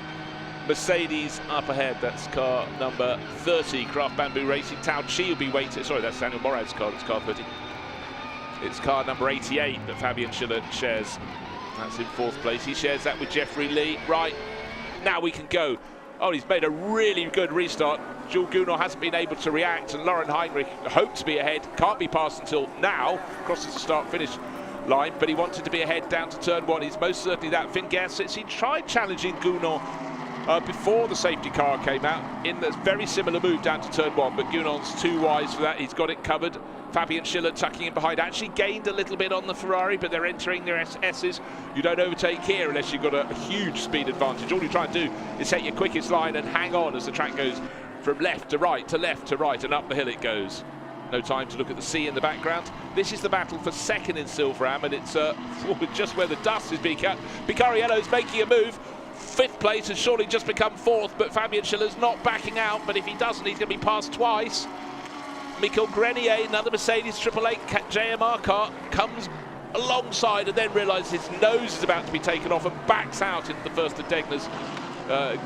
Mercedes up ahead. That's car number 30, Craft Bamboo Racing. Tao Chi will be waiting. Sorry, that's Daniel Morad's car. That's car 30. It's car number 88 that Fabian Schiller shares. That's in 4th place. He shares that with Jeffrey Lee. Right, now we can go. Oh, he's made a really good restart. Jules Gounon hasn't been able to react, and Lauren Heinrich hoped to be ahead. Can't be passed until now. Crosses the start-finish line, but he wanted to be ahead down to turn 1. He's most certainly that. Finn Gersitz, he tried challenging Gounon before the safety car came out in a very similar move down to turn 1, but Gounon's too wise for that. He's got it covered. Fabian Schiller tucking in behind, actually gained a little bit on the Ferrari, but they're entering their S's. You don't overtake here unless you've got a huge speed advantage. All you try and do is take your quickest line and hang on as the track goes from left to right to left to right, and up the hill it goes. No time to look at the sea in the background. This is the battle for 2nd in Silverham, and it's just where the dust is being cut. Picariello's making a move. 5th place has surely just become 4th, but Fabian Schiller's not backing out, but if he doesn't, he's going to be passed twice. Michael Grenier, another Mercedes 888 JMR car, comes alongside and then realises his nose is about to be taken off and backs out into the first of Degner's.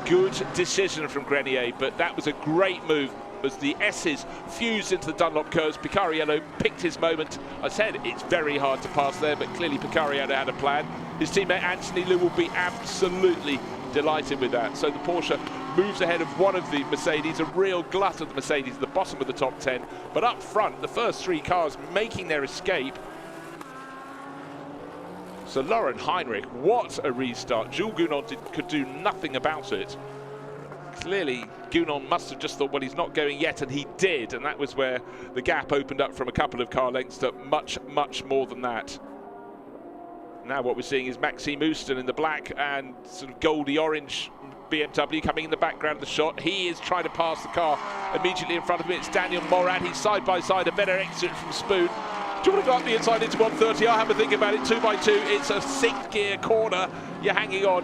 Good decision from Grenier, but that was a great move as the S's fused into the Dunlop curves. Picariello picked his moment. I said it's very hard to pass there, but clearly Picariello had a plan. His teammate Anthony Liu will be absolutely delighted with that. So the Porsche moves ahead of one of the Mercedes, a real glut of the Mercedes at the bottom of the top 10. But up front, the first three cars making their escape. So Lauren Heinrich, what a restart. Jules Gounon could do nothing about it. Clearly, Gounon must have just thought, well, he's not going yet, and he did. And that was where the gap opened up from a couple of car lengths to much, much more than that. Now what we're seeing is Maxime Houston in the black and sort of goldy orange BMW coming in the background of the shot. He is trying to pass the car immediately in front of him. It's Daniel Morad. He's side by side, a better exit from Spoon. Do you want to go up the inside into 130? I'll have a think about it. 2x2. It's a 6-gear corner. You're hanging on.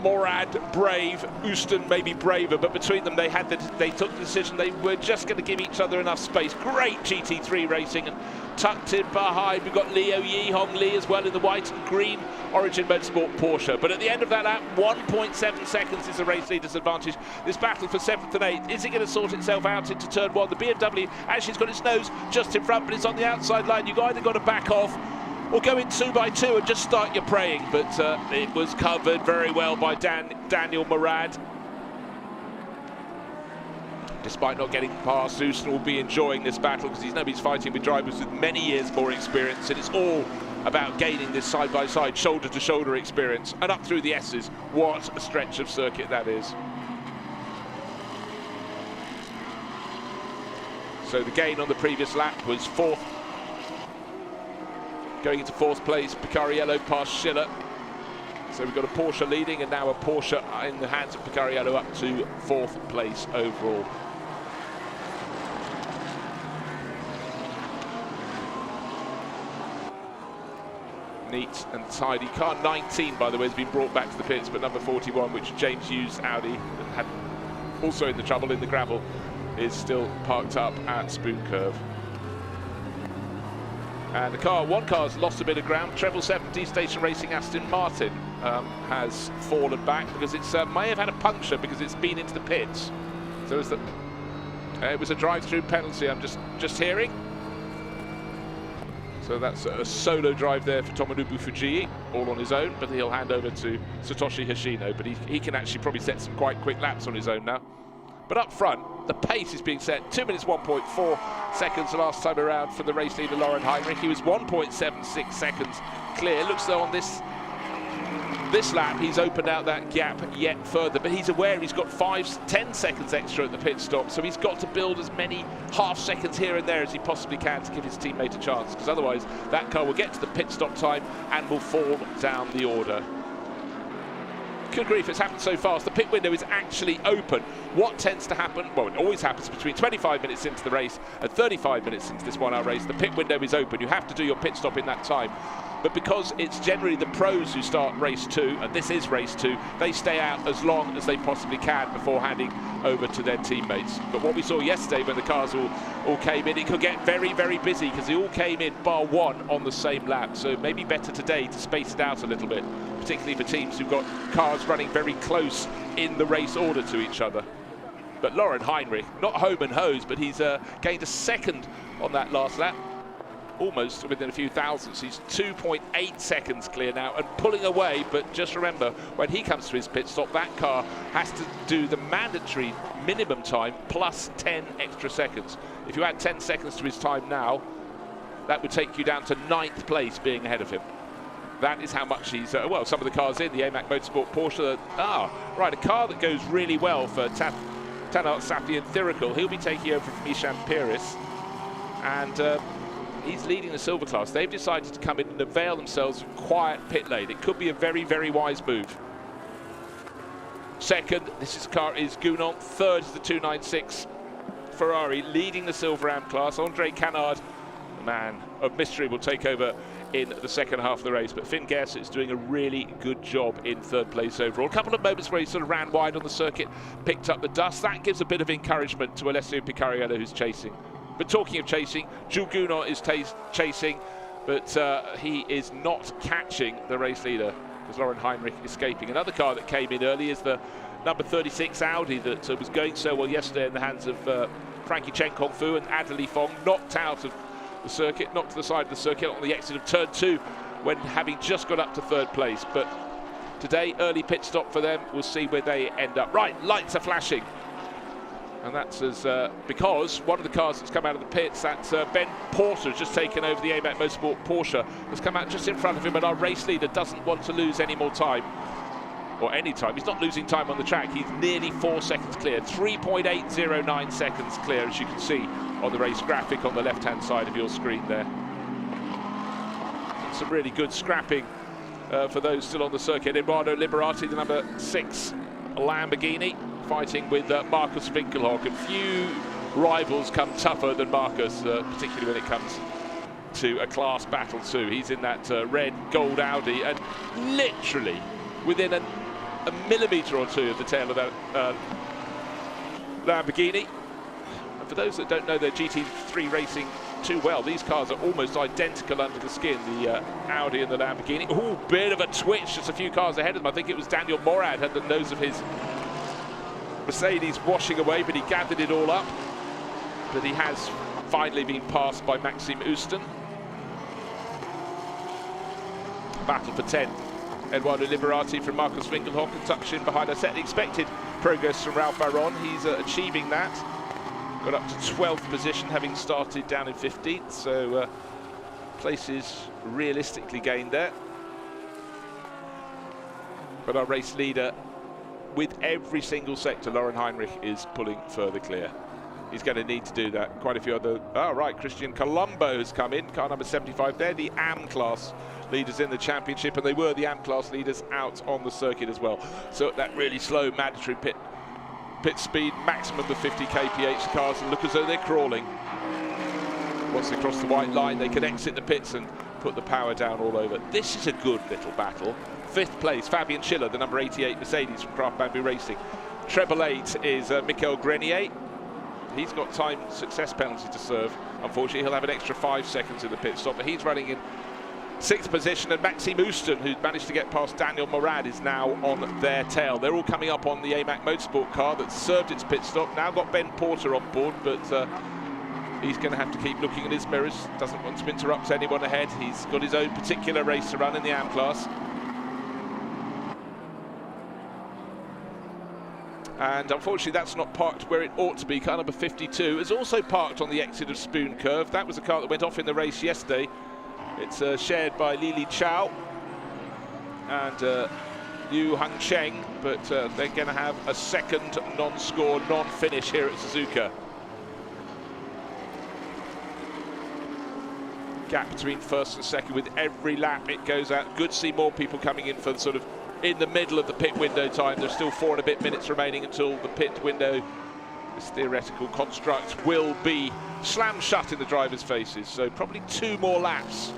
Morad, brave. Houston maybe braver, but between them they took the decision they were just going to give each other enough space. Great GT3 racing, and tucked in behind we've got Leo Yi-Hong Lee as well in the white and green Origin Motorsport Porsche. But at the end of that lap, 1.7 seconds is the race leader's advantage. This battle for 7th and 8th, is it going to sort itself out into turn 1? The BMW actually has got its nose just in front, but it's on the outside line. You've either got to back off or go in 2x2 and just start your praying. But it was covered very well by Daniel Morad. Despite not getting past, Houston will be enjoying this battle because he's fighting with drivers with many years more experience, and it's all about gaining this side-by-side, shoulder-to-shoulder experience. And up through the S's, what a stretch of circuit that is. So the gain on the previous lap was 4th. Going into 4th place, Picariello past Schiller. So we've got a Porsche leading and now a Porsche in the hands of Picariello up to 4th place overall. Neat and tidy. Car 19, by the way, has been brought back to the pits, but number 41, which James Hughes Audi had also in the trouble in the gravel, is still parked up at Spoon Curve. And one car's lost a bit of ground. Treble 70 Station Racing Aston Martin has fallen back because it may have had a puncture because it's been into the pits. So it was a drive-through penalty, I'm just hearing. So that's a solo drive there for Tomonobu Fujii, all on his own, but he'll hand over to Satoshi Hoshino, but he can actually probably set some quite quick laps on his own now. But up front, the pace is being set. 2 minutes 1.4 seconds the last time around for the race leader Lauren Heinrich. He was 1.76 seconds clear. Looks though on this lap he's opened out that gap yet further, but he's aware he's got 5-10 seconds extra at the pit stop, so he's got to build as many half seconds here and there as he possibly can to give his teammate a chance, because otherwise that car will get to the pit stop time and will fall down the order. Good grief, it's happened so fast. The pit window is actually open. What tends to happen, well, it always happens between 25 minutes into the race and 35 minutes into this 1 hour race. The pit window is open. You have to do your pit stop in that time. But because it's generally the pros who start race 2, and this is race 2, they stay out as long as they possibly can before handing over to their teammates. But what we saw yesterday when the cars all came in, it could get very, very busy because they all came in bar one on the same lap. So maybe better today to space it out a little bit, particularly for teams who've got cars running very close in the race order to each other. But Lauren Heinrich, not home and hose, but he's gained a second on that last lap. Almost within a few thousandths. He's 2.8 seconds clear now and pulling away, but just remember, when he comes to his pit stop, that car has to do the mandatory minimum time plus 10 extra seconds. If you add 10 seconds to his time now, that would take you down to 9th place being ahead of him. That is how much he's, well, some of the cars in the AMAC Motorsport Porsche, right, a car that goes really well for Tanat Safian Thirikul. He'll be taking over from Mishan Piris, and he's leading the silver class. They've decided to come in and avail themselves of quiet pit lane. It could be a very, very wise move. Second, this car is Gounon. Third is the 296 Ferrari, leading the silver AM class. Andre Canard, the man of mystery, will take over in the second half of the race, but Finn Gerst is doing a really good job in 3rd place overall. A couple of moments where he sort of ran wide on the circuit, picked up the dust. That gives a bit of encouragement to Alessio Picariello, who's chasing. But talking of chasing, Jules Gounon is chasing, but he is not catching the race leader because Lauren Heinrich escaping. Another car that came in early is the number 36 Audi that was going so well yesterday in the hands of Frankie Chen Kung Fu, and Adelie Fong knocked out of the circuit, knocked to the side of the circuit on the exit of turn 2 when having just got up to 3rd place. But today, early pit stop for them. We'll see where they end up. Right, lights are flashing. And that's because one of the cars that's come out of the pits, that's Ben Porter, has just taken over the AMAC Motorsport Porsche, has come out just in front of him, and our race leader doesn't want to lose any more time, or any time. He's not losing time on the track. He's nearly 4 seconds clear, 3.809 seconds clear, as you can see on the race graphic on the left-hand side of your screen there. Some really good scrapping for those still on the circuit. Eduardo Liberati, the number 6 Lamborghini, fighting with Marcus Winkelhock. A few rivals come tougher than Marcus, particularly when it comes to a class battle too. He's in that red gold Audi and literally within a millimetre or two of the tail of that Lamborghini. And for those that don't know their GT3 racing too well, these cars are almost identical under the skin, the Audi and the Lamborghini. Ooh, bit of a twitch, just a few cars ahead of them. I think it was Daniel Morad had the nose of his Mercedes washing away, but he gathered it all up. But he has finally been passed by Maxime Ouston. Battle for 10. Eduardo Liberati from Marcus Winkelhock and tucked in behind. I set the expected progress from Ralph Baron. He's achieving that. Got up to 12th position, having started down in 15th. So places realistically gained there. But our race leader, with every single sector, Lauren Heinrich is pulling further clear. He's going to need to do that. Quite a few other... Oh, right, Christian Colombo has come in, car number 75. They're the AM class leaders in the championship, and they were the AM class leaders out on the circuit as well. So that really slow mandatory pit speed, maximum of 50 kph cars, and look as though they're crawling. Once they cross the white line, they can exit the pits and put the power down all over. This is a good little battle. 5th place, Fabian Schiller, the number 88 Mercedes from Craft Bamboo Racing. Treble 8 is Michael Grenier. He's got time success penalty to serve. Unfortunately, he'll have an extra 5 seconds in the pit stop, but he's running in 6th position, and Maxime Ouston, who managed to get past Daniel Morad, is now on their tail. They're all coming up on the AMAC Motorsport car that served its pit stop. Now got Ben Porter on board, but he's going to have to keep looking at his mirrors. Doesn't want to interrupt anyone ahead. He's got his own particular race to run in the AM class. And unfortunately, that's not parked where it ought to be. Car number 52 is also parked on the exit of Spoon Curve. That was a car that went off in the race yesterday. It's shared by Lili Chao and Liu Hung Cheng, but they're going to have a second non-score, non-finish here at Suzuka. Gap between 1st and 2nd with every lap it goes out. Good to see more people coming in for the sort of in the middle of the pit window time. There's still 4 and a bit minutes remaining until the pit window, this theoretical construct, will be slammed shut in the drivers' faces. So probably 2 more laps.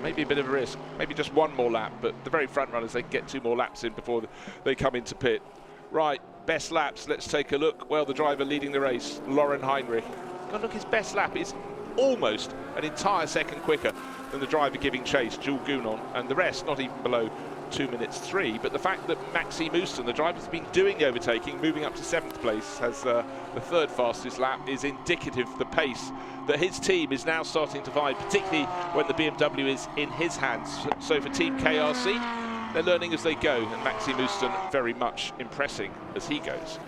Maybe a bit of a risk, maybe just 1 more lap, but the very front runners, they can get 2 more laps in before they come into pit. Right, best laps, let's take a look. Well, the driver leading the race, Lauren Heinrich. God, look, his best lap is almost an entire second quicker than the driver giving chase, Jules Gounon, and the rest not even below 2 minutes 3. But the fact that Maxime Ouston, the driver's been doing the overtaking, moving up to 7th place, has the 3rd fastest lap, is indicative of the pace that his team is now starting to find, particularly when the BMW is in his hands. So for Team KRC, they're learning as they go, and Maxime Ouston very much impressing as he goes.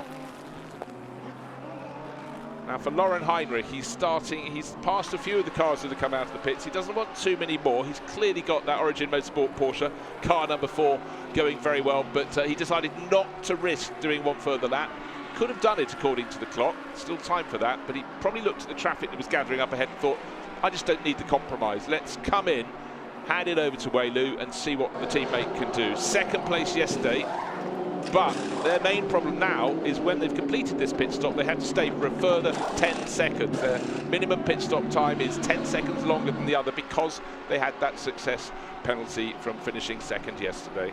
Now for Lauren Heinrich, he's passed a few of the cars that have come out of the pits. He doesn't want too many more. He's clearly got that Origin Motorsport Porsche, car number 4, going very well, but he decided not to risk doing 1 further lap. Could have done it according to the clock, still time for that, but he probably looked at the traffic that was gathering up ahead and thought, I just don't need the compromise. Let's come in, hand it over to Wei-Lu and see what the teammate can do. 2nd place yesterday. But their main problem now is when they've completed this pit stop, they had to stay for a further 10 seconds. Their minimum pit stop time is 10 seconds longer than the other because they had that success penalty from finishing 2nd yesterday.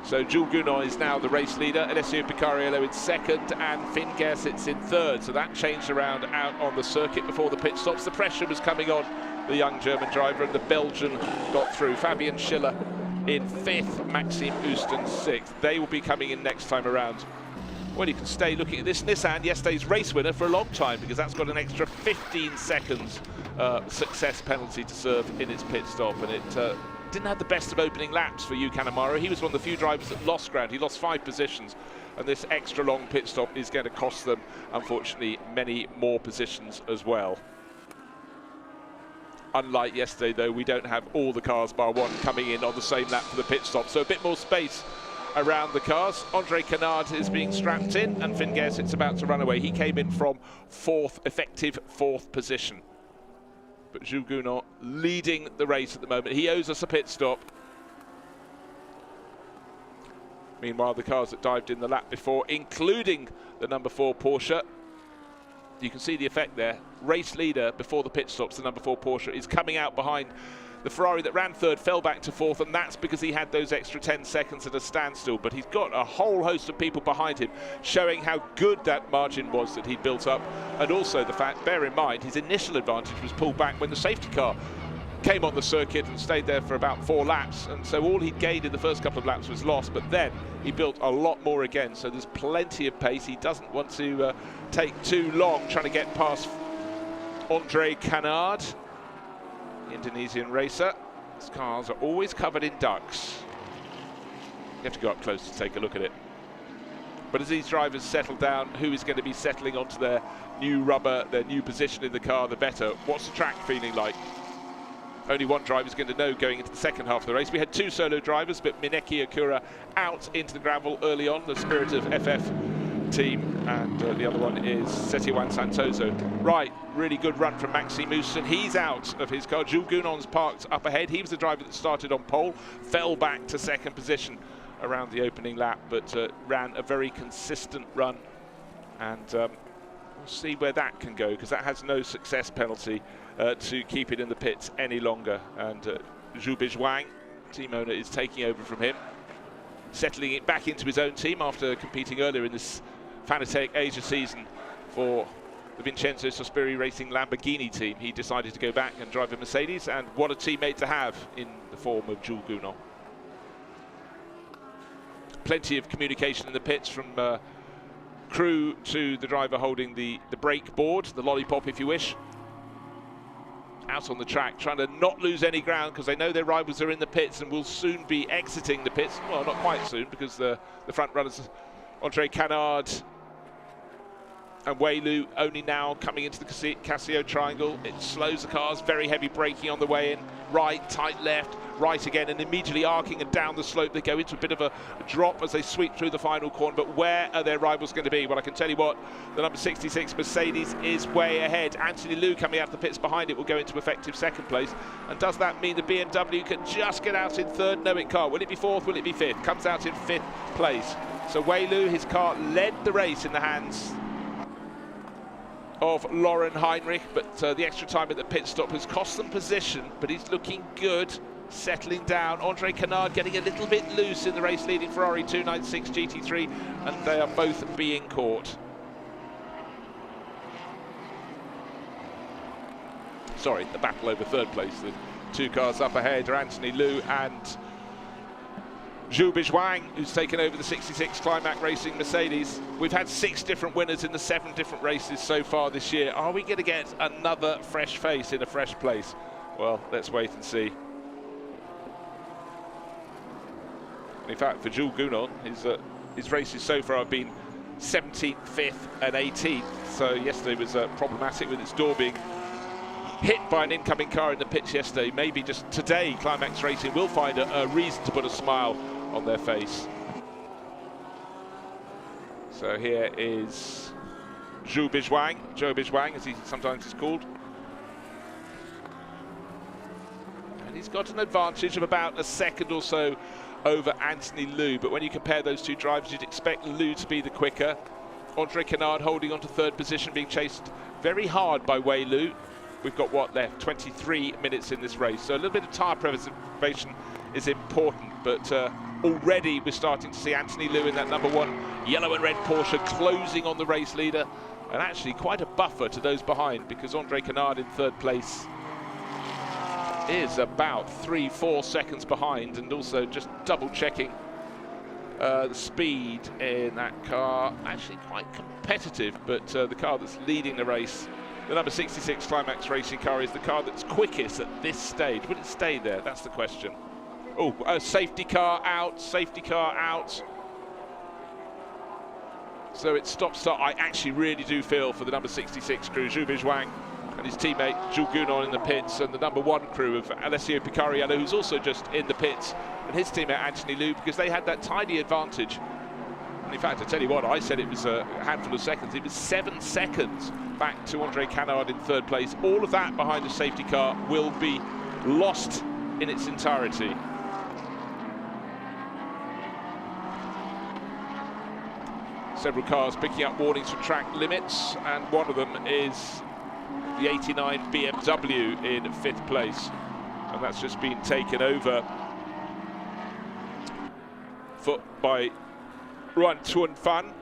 So Jules Gounon is now the race leader, Alessio Picariello in second, and Finn Guerre sits in third. So that changed around out on the circuit before the pit stops. The pressure was coming on the young German driver, and the Belgian got through. Fabian Schiller in fifth, Maxime Ooston sixth. They will be coming in next time around. Well, you can stay looking at this Nissan, yesterday's race winner, for a long time, because that's got an extra 15 seconds success penalty to serve in its pit stop, and it didn't have the best of opening laps for Yu Kanemaru. He was one of the few drivers that lost ground. He lost 5 positions, and this extra long pit stop is going to cost them, unfortunately, many more positions as well. Unlike yesterday, though, we don't have all the cars bar one coming in on the same lap for the pit stop, so a bit more space around the cars. Andre Canard is being strapped in, and Finn Guerre is about to run away. He came in from effective fourth position. But Jules Gounon leading the race at the moment. He owes us a pit stop. Meanwhile, the cars that dived in the lap before, including the number 4 Porsche, you can see the effect there. Race leader before the pit stops, the number 4 Porsche, is coming out behind the Ferrari that ran third, fell back to fourth, and that's because he had those extra 10 seconds at a standstill. But he's got a whole host of people behind him, showing how good that margin was that he built up. And also the fact, bear in mind, his initial advantage was pulled back when the safety car came on the circuit and stayed there for about 4 laps. And so all he'd gained in the first couple of laps was lost, but then he built a lot more again. So there's plenty of pace. He doesn't want to take too long trying to get past Andre Canard, Indonesian racer. His cars are always covered in ducks. You have to go up close to take a look at it. But as these drivers settle down, who is going to be settling onto their new rubber, their new position in the car, the better. What's the track feeling like? Only one driver is going to know going into the second half of the race. We had 2 solo drivers, but Mineki Okura out into the gravel early on, the Spirit of FF team, and the other one is Setiawan Santoso. Right, really good run from Maxime Ooston. He's out of his car. Jules Gounon's parked up ahead. He was the driver that started on pole, fell back to second position around the opening lap, but ran a very consistent run, and we'll see where that can go, because that has no success penalty to keep it in the pits any longer. And Zhu Bizhuang, team owner, is taking over from him, settling it back into his own team after competing earlier in this Fanatec Asia season for the Vincenzo Sospiri Racing Lamborghini team. He decided to go back and drive a Mercedes, and what a teammate to have in the form of Jules Gounon. Plenty of communication in the pits from crew to the driver holding the brake board, the lollipop if you wish. Out on the track, trying to not lose any ground, because they know their rivals are in the pits and will soon be exiting the pits. Well, not quite soon, because the front runners, Andre Canard and Wei Lu, only now coming into the Casio triangle. It slows the cars, very heavy braking on the way in. Right, tight left, right again, and immediately arcing and down the slope. They go into a bit of a drop as they sweep through the final corner, but where are their rivals going to be? Well, I can tell you what, the number 66 Mercedes is way ahead. Anthony Liu coming out the pits behind it will go into effective second place. And does that mean the BMW can just get out in third? No, it can't. Will it be fourth? Will it be fifth? Comes out in 5th place. So Wei Lu, his car led the race in the hands of Lauren Heinrich, but the extra time at the pit stop has cost them position, but he's looking good, settling down. Andre Canard getting a little bit loose in the race-leading Ferrari 296 GT3, and they are both being caught. Sorry, the battle over third place. The 2 cars up ahead are Anthony Liu and Zhu Bizhuang, who's taken over the 66 Climax Racing Mercedes. We've had 6 different winners in the 7 different races so far this year. Are we going to get another fresh face in a fresh place? Well, let's wait and see. In fact, for Jules Gounon, his races so far have been 17th, 5th and 18th. So yesterday was problematic with its door being hit by an incoming car in the pits yesterday. Maybe just today Climax Racing will find a reason to put a smile on their face. So here is Zhu Bizhuang, Joe Bizhuang as he sometimes is called. And he's got an advantage of about a second or so over Anthony Liu, but when you compare those 2 drivers, you'd expect Liu to be the quicker. Andre Canard holding on to 3rd position, being chased very hard by Wei Lu. We've got what left? 23 minutes in this race, so a little bit of tyre preservation is important. but already we're starting to see Anthony Liu in that number 1 yellow and red Porsche closing on the race leader, and actually quite a buffer to those behind, because Andre Canard in 3rd place is about 3-4 seconds behind, and also just double checking the speed in that car, actually quite competitive, but the car that's leading the race, the number 66 Climax Racing car, is the car that's quickest at this stage. Will it stay there? That's the question. Oh, safety car out, safety car out. So it's stop-start. I actually really do feel for the number 66 crew, Zhu Bizhuang and his teammate Zhu Gunon in the pits, and the number 1 crew of Alessio Picariello, who's also just in the pits, and his teammate Anthony Liu, because they had that tiny advantage. And in fact, I tell you what, I said it was a handful of seconds. It was 7 seconds back to Andre Canard in 3rd place. All of that behind a safety car will be lost in its entirety. Several cars picking up warnings for track limits, and one of them is the 89 BMW in 5th place, and that's just been taken over by Ruan Tuan Fan.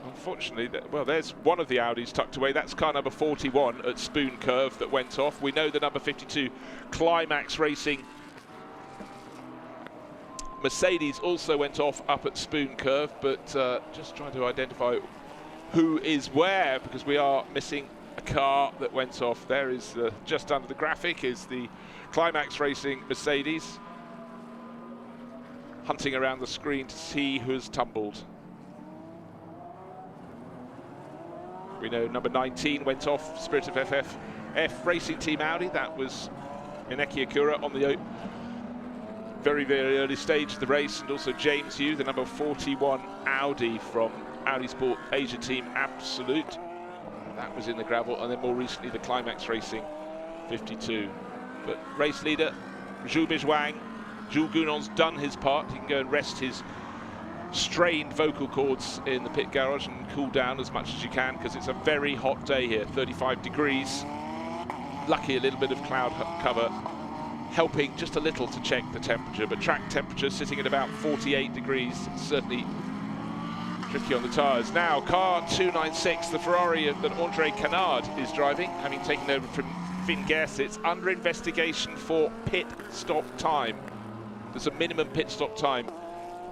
Unfortunately, well, there's one of the Audis tucked away. That's car number 41 at Spoon Curve that went off. We know the number 52 Climax Racing Mercedes also went off up at Spoon Curve, but just trying to identify who is where, because we are missing a car that went off. There is just under the graphic is the Climax Racing Mercedes, hunting around the screen to see who's tumbled. We know number 19 went off, Spirit of FF Racing Team Audi. That was Ineki Akura on the very, very early stage of the race, and also James Yu, the number 41 Audi from Audi Sport Asia Team Absolute. That was in the gravel, and then more recently the Climax Racing 52. But race leader Zhu Bizhuang, Zhu Gunon's done his part. He can go and rest his strained vocal cords in the pit garage and cool down as much as you can, because it's a very hot day here, 35 degrees. Lucky a little bit of cloud cover helping just a little to check the temperature, but track temperature sitting at about 48 degrees. It's certainly tricky on the tyres. Now, car 296, the Ferrari that Andre Canard is driving, having taken over from Finn Gerst. It's under investigation for pit stop time. There's a minimum pit stop time.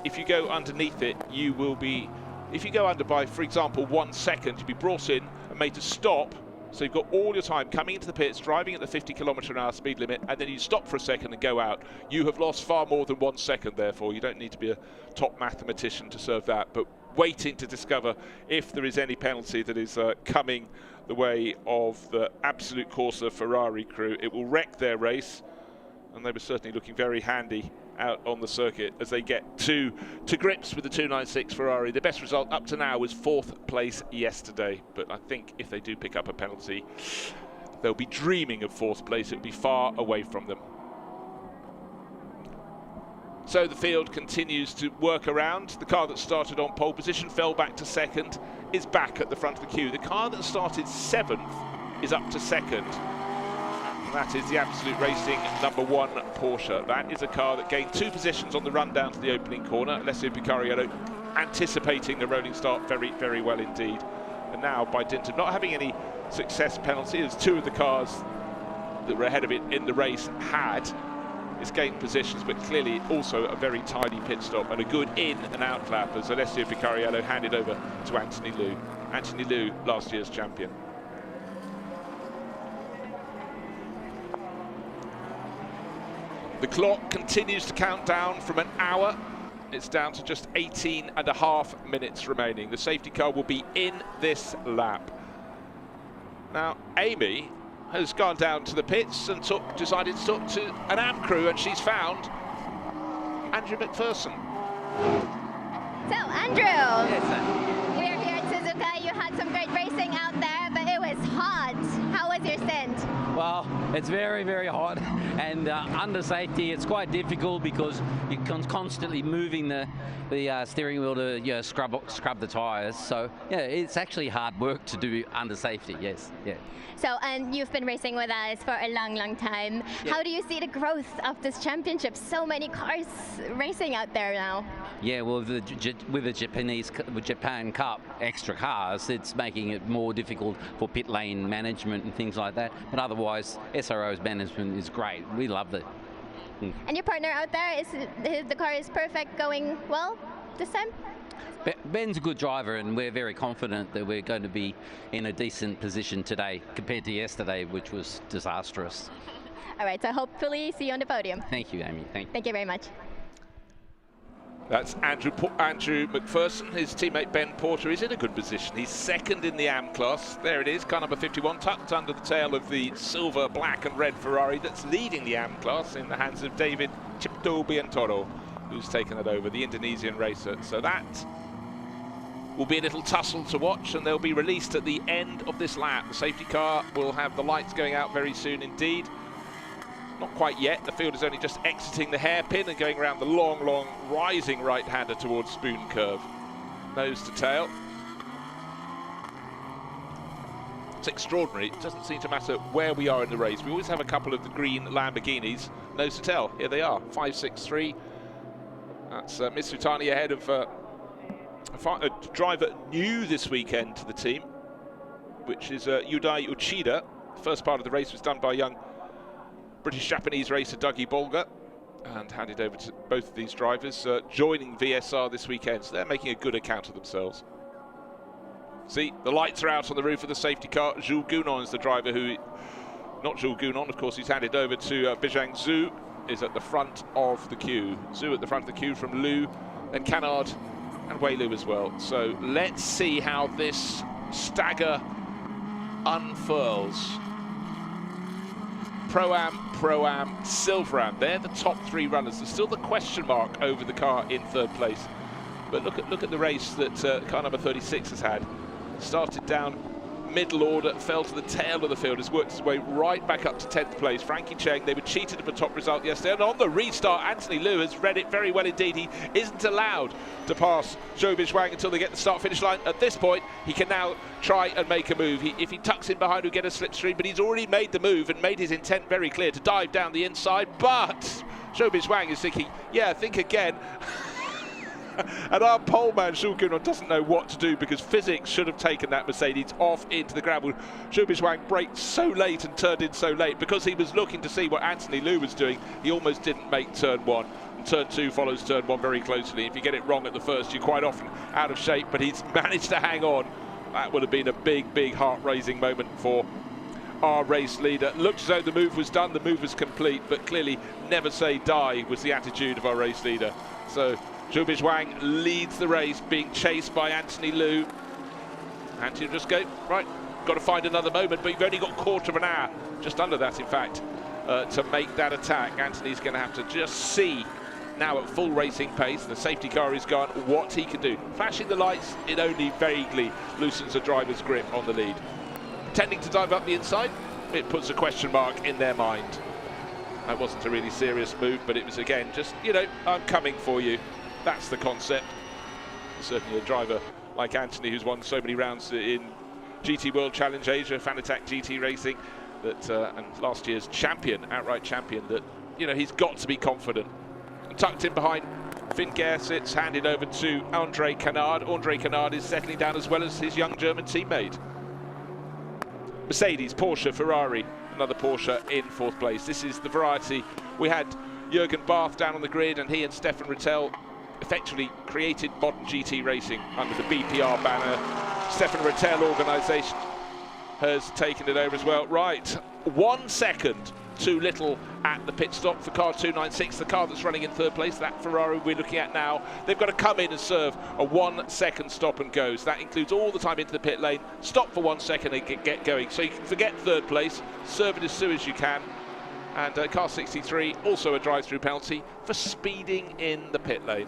If you go underneath it, you will be, if you go under by, for example, 1 second, you'll be brought in and made to stop. So you've got all your time coming into the pits, driving at the 50km/h speed limit, and then you stop for a second and go out. You have lost far more than 1 second, therefore. You don't need to be a top mathematician to serve that, but waiting to discover if there is any penalty that is coming the way of the Absolute Corsa Ferrari crew. It will wreck their race, and they were certainly looking very handy out on the circuit as they get to grips with the 296 Ferrari. The best result up to now was 4th place yesterday, but I think if they do pick up a penalty, they'll be dreaming of 4th place. It'll be far away from them. So the field continues to work around. The car that started on pole position, fell back to 2nd, is back at the front of the queue. The car that started 7th is up to 2nd. That is the Absolute Racing number 1 Porsche. That is a car that gained 2 positions on the run down to the opening corner. Alessio Picariello anticipating the rolling start very, very well indeed. And now, by dint of not having any success penalty, as 2 of the cars that were ahead of it in the race had, it's gained positions, but clearly also a very tidy pit stop and a good in and out lap as Alessio Picariello handed over to Anthony Liu. Anthony Liu, last year's champion. The clock continues to count down from an hour. It's down to just 18.5 minutes remaining. The safety car will be in this lap. Now, Amy has gone down to the pits and decided to talk to an AM crew, and she's found Andrew McPherson. So, Andrew, yes, we're here at Suzuka. You had some great racing out there, but it was hot. How was your stint? Well, It's very, very hot, and under safety, it's quite difficult because you're constantly moving the steering wheel to scrub the tyres. So yeah, it's actually hard work to do under safety. Yes, yeah. So, and you've been racing with us for a long, long time. Yeah. How do you see the growth of this championship? So many cars racing out there now. Yeah, well, with the Japan Cup extra cars, it's making it more difficult for pit lane management and things like that. But otherwise, SRO's management is great. We love it. And your partner out there, the car is perfect, going well this time? Ben's a good driver, and we're very confident that we're going to be in a decent position today compared to yesterday, which was disastrous. All right, so hopefully see you on the podium. Thank you, Amy. Thank you very much. That's Andrew McPherson. His teammate Ben Porter is in a good position. He's second in the AM class. There it is, car number 51, tucked under the tail of the silver, black and red Ferrari that's leading the AM class in the hands of David Cipto Biantoro, who's taken it over, the Indonesian racer. So that will be a little tussle to watch, and they'll be released at the end of this lap. The safety car will have the lights going out very soon indeed. Not quite yet. The field is only just exiting the hairpin and going around the long, long rising right-hander towards Spoon Curve. Nose to tail. It's extraordinary. It doesn't seem to matter where we are in the race. We always have a couple of the green Lamborghinis. Nose to tail. Here they are. 5-6-3. That's Mitsutani ahead of a driver new this weekend to the team, which is Yudai Uchida. The first part of the race was done by young British-Japanese racer Dougie Bolger, and handed over to both of these drivers, joining VSR this weekend. So they're making a good account of themselves. See, the lights are out on the roof of the safety car. Jules Gounon is the driver who, not Jules Gounon, of course, he's handed over to Bijang Zhu, is at the front of the queue. Zhu at the front of the queue from Liu, then Canard and Wei Liu as well. So let's see how this stagger unfurls. Pro-Am, Silver-Am. They're the top three runners. There's still the question mark over the car in third place. But look at the race that car number 36 has had. Started down middle order, fell to the tail of the field, has worked his way right back up to 10th place. Frankie Cheng, they were cheated of a top result yesterday, and on the restart, Anthony Liu has read it very well indeed. He isn't allowed to pass Zhou Bizhuang until they get the start-finish line. At this point, he can now try and make a move. If he tucks in behind, he'll get a slipstream, but he's already made the move and made his intent very clear to dive down the inside. But Zhou Bizhuang is thinking, yeah, think again. And our pole man, Jules Gounon, doesn't know what to do, because physics should have taken that Mercedes off into the gravel. Zhou Bizhuang braked so late and turned in so late because he was looking to see what Anthony Liu was doing. He almost didn't make turn one. And turn two follows turn one very closely. If you get it wrong at the first, you're quite often out of shape, but he's managed to hang on. That would have been a big, big heart-raising moment for our race leader. Looks as though the move was done, the move was complete, but clearly never say die was the attitude of our race leader. So Zhou Bizhuang leads the race, being chased by Anthony Liu. Anthony will just go, right, got to find another moment, but you've only got a quarter of an hour, just under that in fact, to make that attack. Anthony's going to have to just see, now at full racing pace, the safety car is gone, what he can do. Flashing the lights, it only vaguely loosens the driver's grip on the lead. Pretending to dive up the inside, it puts a question mark in their mind. That wasn't a really serious move, but it was, again, just, you know, I'm coming for you. That's the concept. Certainly a driver like Anthony, who's won so many rounds in GT World Challenge Asia, Fanatec GT Racing, that and last year's champion, outright champion, that, you know, he's got to be confident. And tucked in behind Finn Gersitz, handed over to Andre Canard. Andre Canard is settling down as well as his young German teammate. Mercedes, Porsche, Ferrari, another Porsche in fourth place. This is the variety. We had Jürgen Barth down on the grid, and he and Stefan Rattel effectively created modern GT racing under the BPR banner. Stefan Rattel organisation has taken it over as well. Right, 1 second too little at the pit stop for car 296, the car that's running in third place, that Ferrari we're looking at now. They've got to come in and serve a 1 second stop and go. So that includes all the time into the pit lane, stop for 1 second and get going. So you can forget third place, serve it as soon as you can. And car 63, also a drive-through penalty for speeding in the pit lane.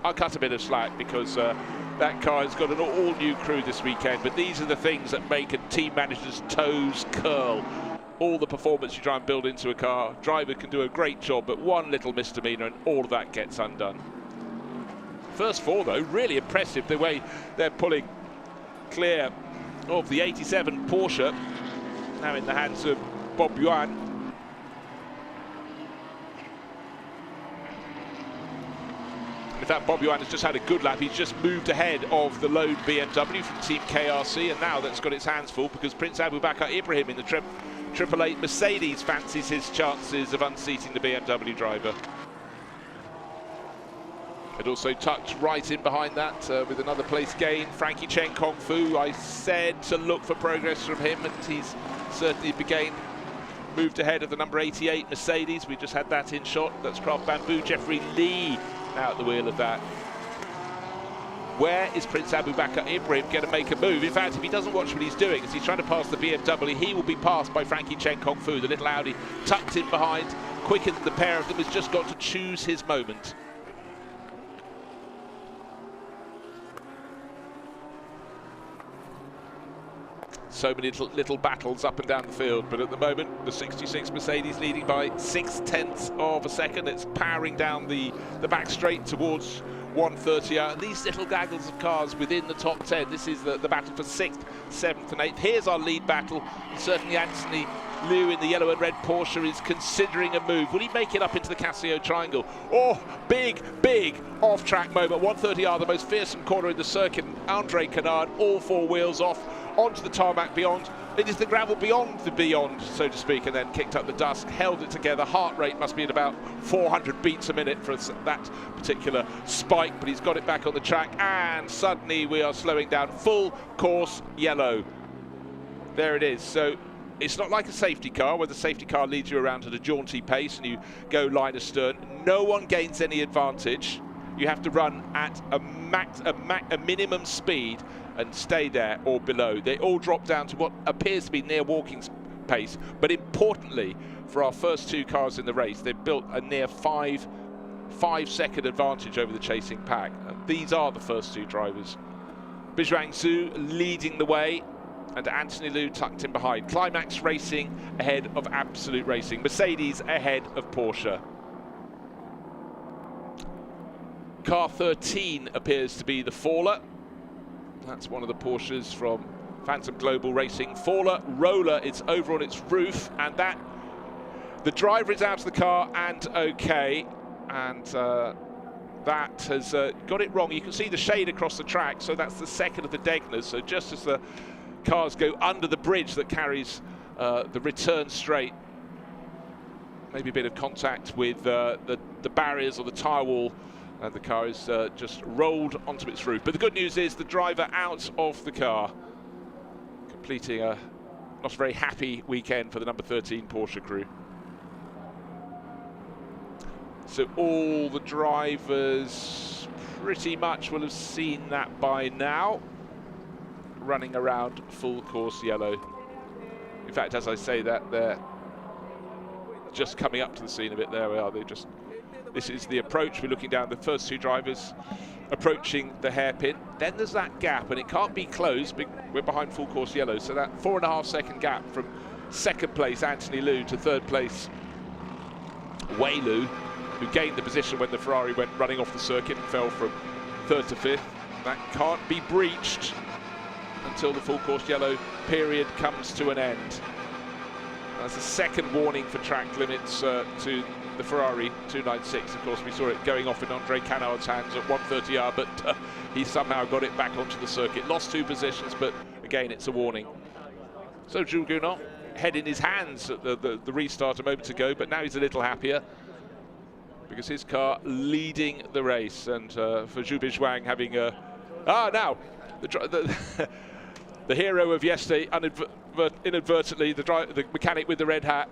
I'll cut a bit of slack because that car has got an all-new crew this weekend, but these are the things that make a team manager's toes curl. all the performance you try and build into a car. Driver can do a great job, but one little misdemeanor and all of that gets undone. First four, though, really impressive the way they're pulling clear of the 87 Porsche, now in the hands of Bob Yuan. In fact, Bob Yuan has just had a good lap. He's just moved ahead of the lone BMW from Team KRC, and now that's got its hands full because Prince Abubakar Ibrahim in the 888 Mercedes fancies his chances of unseating the BMW driver. It also tucked right in behind that with another place gain. Frankie Chen Kung Fu, I said to look for progress from him, and he's certainly moved ahead of the number 88 Mercedes. We just had that in shot. That's Craft Bamboo. Jeffrey Lee now at the wheel of that. Where is Prince Abubakar Ibrahim going to make a move? In fact, if he doesn't watch what he's doing, as he's trying to pass the BMW, he will be passed by Frankie Chen Kung Fu. The little Audi tucked in behind, quicker than the pair of them, has just got to choose his moment. So many little battles up and down the field, but at the moment the 66 Mercedes leading by 0.6 of a second. It's powering down the back straight towards 130 out. And these little gaggles of cars within the top 10. This is the battle for 6th, 7th and 8th. Here's our lead battle. Certainly Anthony Liu in the yellow and red Porsche is considering a move. Will he make it up into the Casio triangle? Oh, big off-track moment. 130R, the most fearsome corner in the circuit. Andre Canard, all four wheels off, onto the tarmac beyond. It is the gravel beyond the beyond, so to speak, and then kicked up the dust, held it together. Heart rate must be at about 400 beats a minute for that particular spike, but he's got it back on the track, and suddenly we are slowing down. Full course yellow. There it is. So it's not like a safety car, where the safety car leads you around at a jaunty pace and you go line astern. No one gains any advantage. You have to run at a minimum speed and stay there or below. They all drop down to what appears to be near walking pace, but importantly for our first two cars in the race, they've built a near 5-second advantage over the chasing pack. And these are the first two drivers. Bizhuang Zhu leading the way, and Anthony Liu tucked in behind. Climax Racing ahead of Absolute Racing. Mercedes ahead of Porsche. Car 13 appears to be the faller. That's one of the Porsches from Phantom Global Racing. Faller roller, it's over on its roof, and that the driver is out of the car and okay, and that has got it wrong. You can see the shade across the track, so that's the second of the Degners. So just as the cars go under the bridge that carries the return straight, maybe a bit of contact with the barriers or the tyre wall, and the car is just rolled onto its roof. But the good news is the driver out of the car, completing a not very happy weekend for the number 13 Porsche crew. So all the drivers pretty much will have seen that by now, running around full course yellow. In fact, as I say that, they're just coming up to the scene a bit. There we are. This is the approach. We're looking down the first two drivers approaching the hairpin. Then there's that gap, and it can't be closed. We're behind full course yellow, so that 4.5 second gap from second place Anthony Liu to third place Wei Lu, who gained the position when the Ferrari went running off the circuit and fell from third to fifth. That can't be breached until the full course yellow period comes to an end. That's a second warning for track limits to the Ferrari 296. Of course, we saw it going off in Andre Canard's hands at 130R, but he somehow got it back onto the circuit. Lost 2 positions, but again, it's a warning. So Jules Gounod head in his hands at the restart a moment ago, but now he's a little happier because his car leading the race, and for Zhu Bizhuang having now the hero of yesterday, inadvertently, the mechanic with the red hat,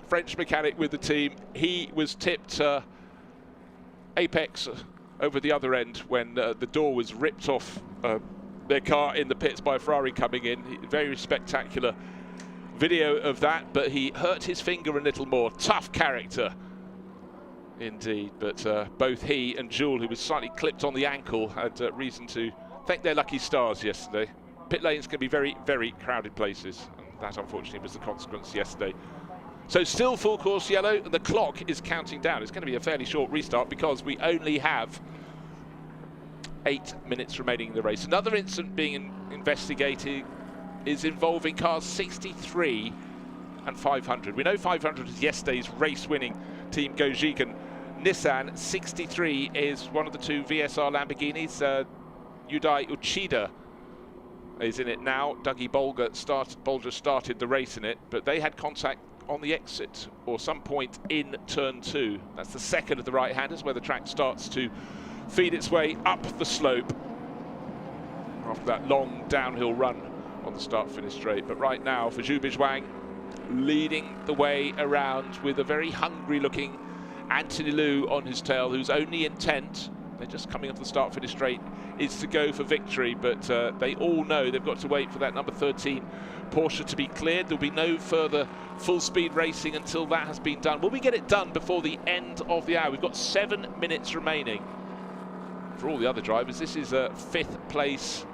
French mechanic with the team, he was tipped apex over the other end when the door was ripped off their car in the pits by a Ferrari coming in. Very spectacular video of that, but he hurt his finger a little more. Tough character indeed, but both he and Jules, who was slightly clipped on the ankle, had reason to thank their lucky stars yesterday. Pit lanes can be very, very crowded places, and that unfortunately was the consequence yesterday. So still full course yellow, and the clock is counting down. It's going to be a fairly short restart because we only have 8 minutes remaining in the race. Another incident being investigated is involving cars 63 and 500. We know 500 is yesterday's race-winning Team Gojigen. Nissan 63 is one of the two VSR Lamborghinis. Yudai Uchida is in it now. Dougie Bolger started the race in it, but they had contact on the exit or some point in turn 2. That's the second of the right-handers where the track starts to feed its way up the slope after that long downhill run on the start-finish straight. But right now, for Zhu Bizhuang, leading the way around with a very hungry-looking Anthony Liu on his tail, whose only intent, they're just coming off the start-finish straight, is to go for victory. But they all know they've got to wait for that number 13 Porsche to be cleared. There'll be no further full-speed racing until that has been done. Will we get it done before the end of the hour? We've got 7 minutes remaining. For all the other drivers, this is a 5th place.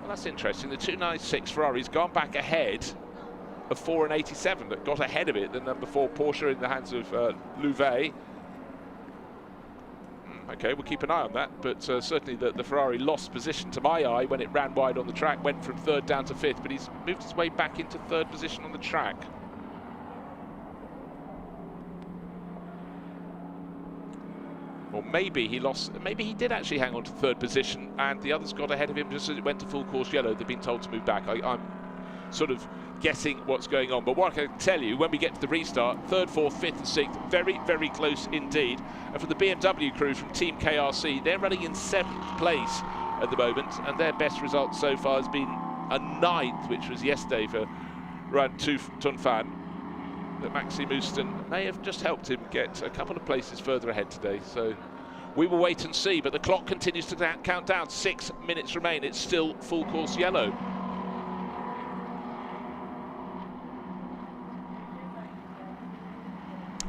Well, that's interesting. The 296 Ferrari's gone back ahead of 4 and 87 that got ahead of it. The number 4 Porsche in the hands of Louvet. Okay, we'll keep an eye on that, but certainly the Ferrari lost position to my eye when it ran wide on the track, went from 3rd down to 5th, but he's moved his way back into 3rd position on the track. Or maybe he lost, maybe he did actually hang on to 3rd position and the others got ahead of him just as it went to full course yellow. They've been told to move back. I'm sort of guessing what's going on, but what I can tell you, when we get to the restart, 3rd, 4th, 5th and 6th, very, very close indeed. And for the BMW crew from Team KRC, they're running in 7th place at the moment, and their best result so far has been a 9th, which was yesterday for Ran Tun Fan. But Maxi Mouston may have just helped him get a couple of places further ahead today, so we will wait and see. But the clock continues to count down. 6 minutes remain. It's still full course yellow.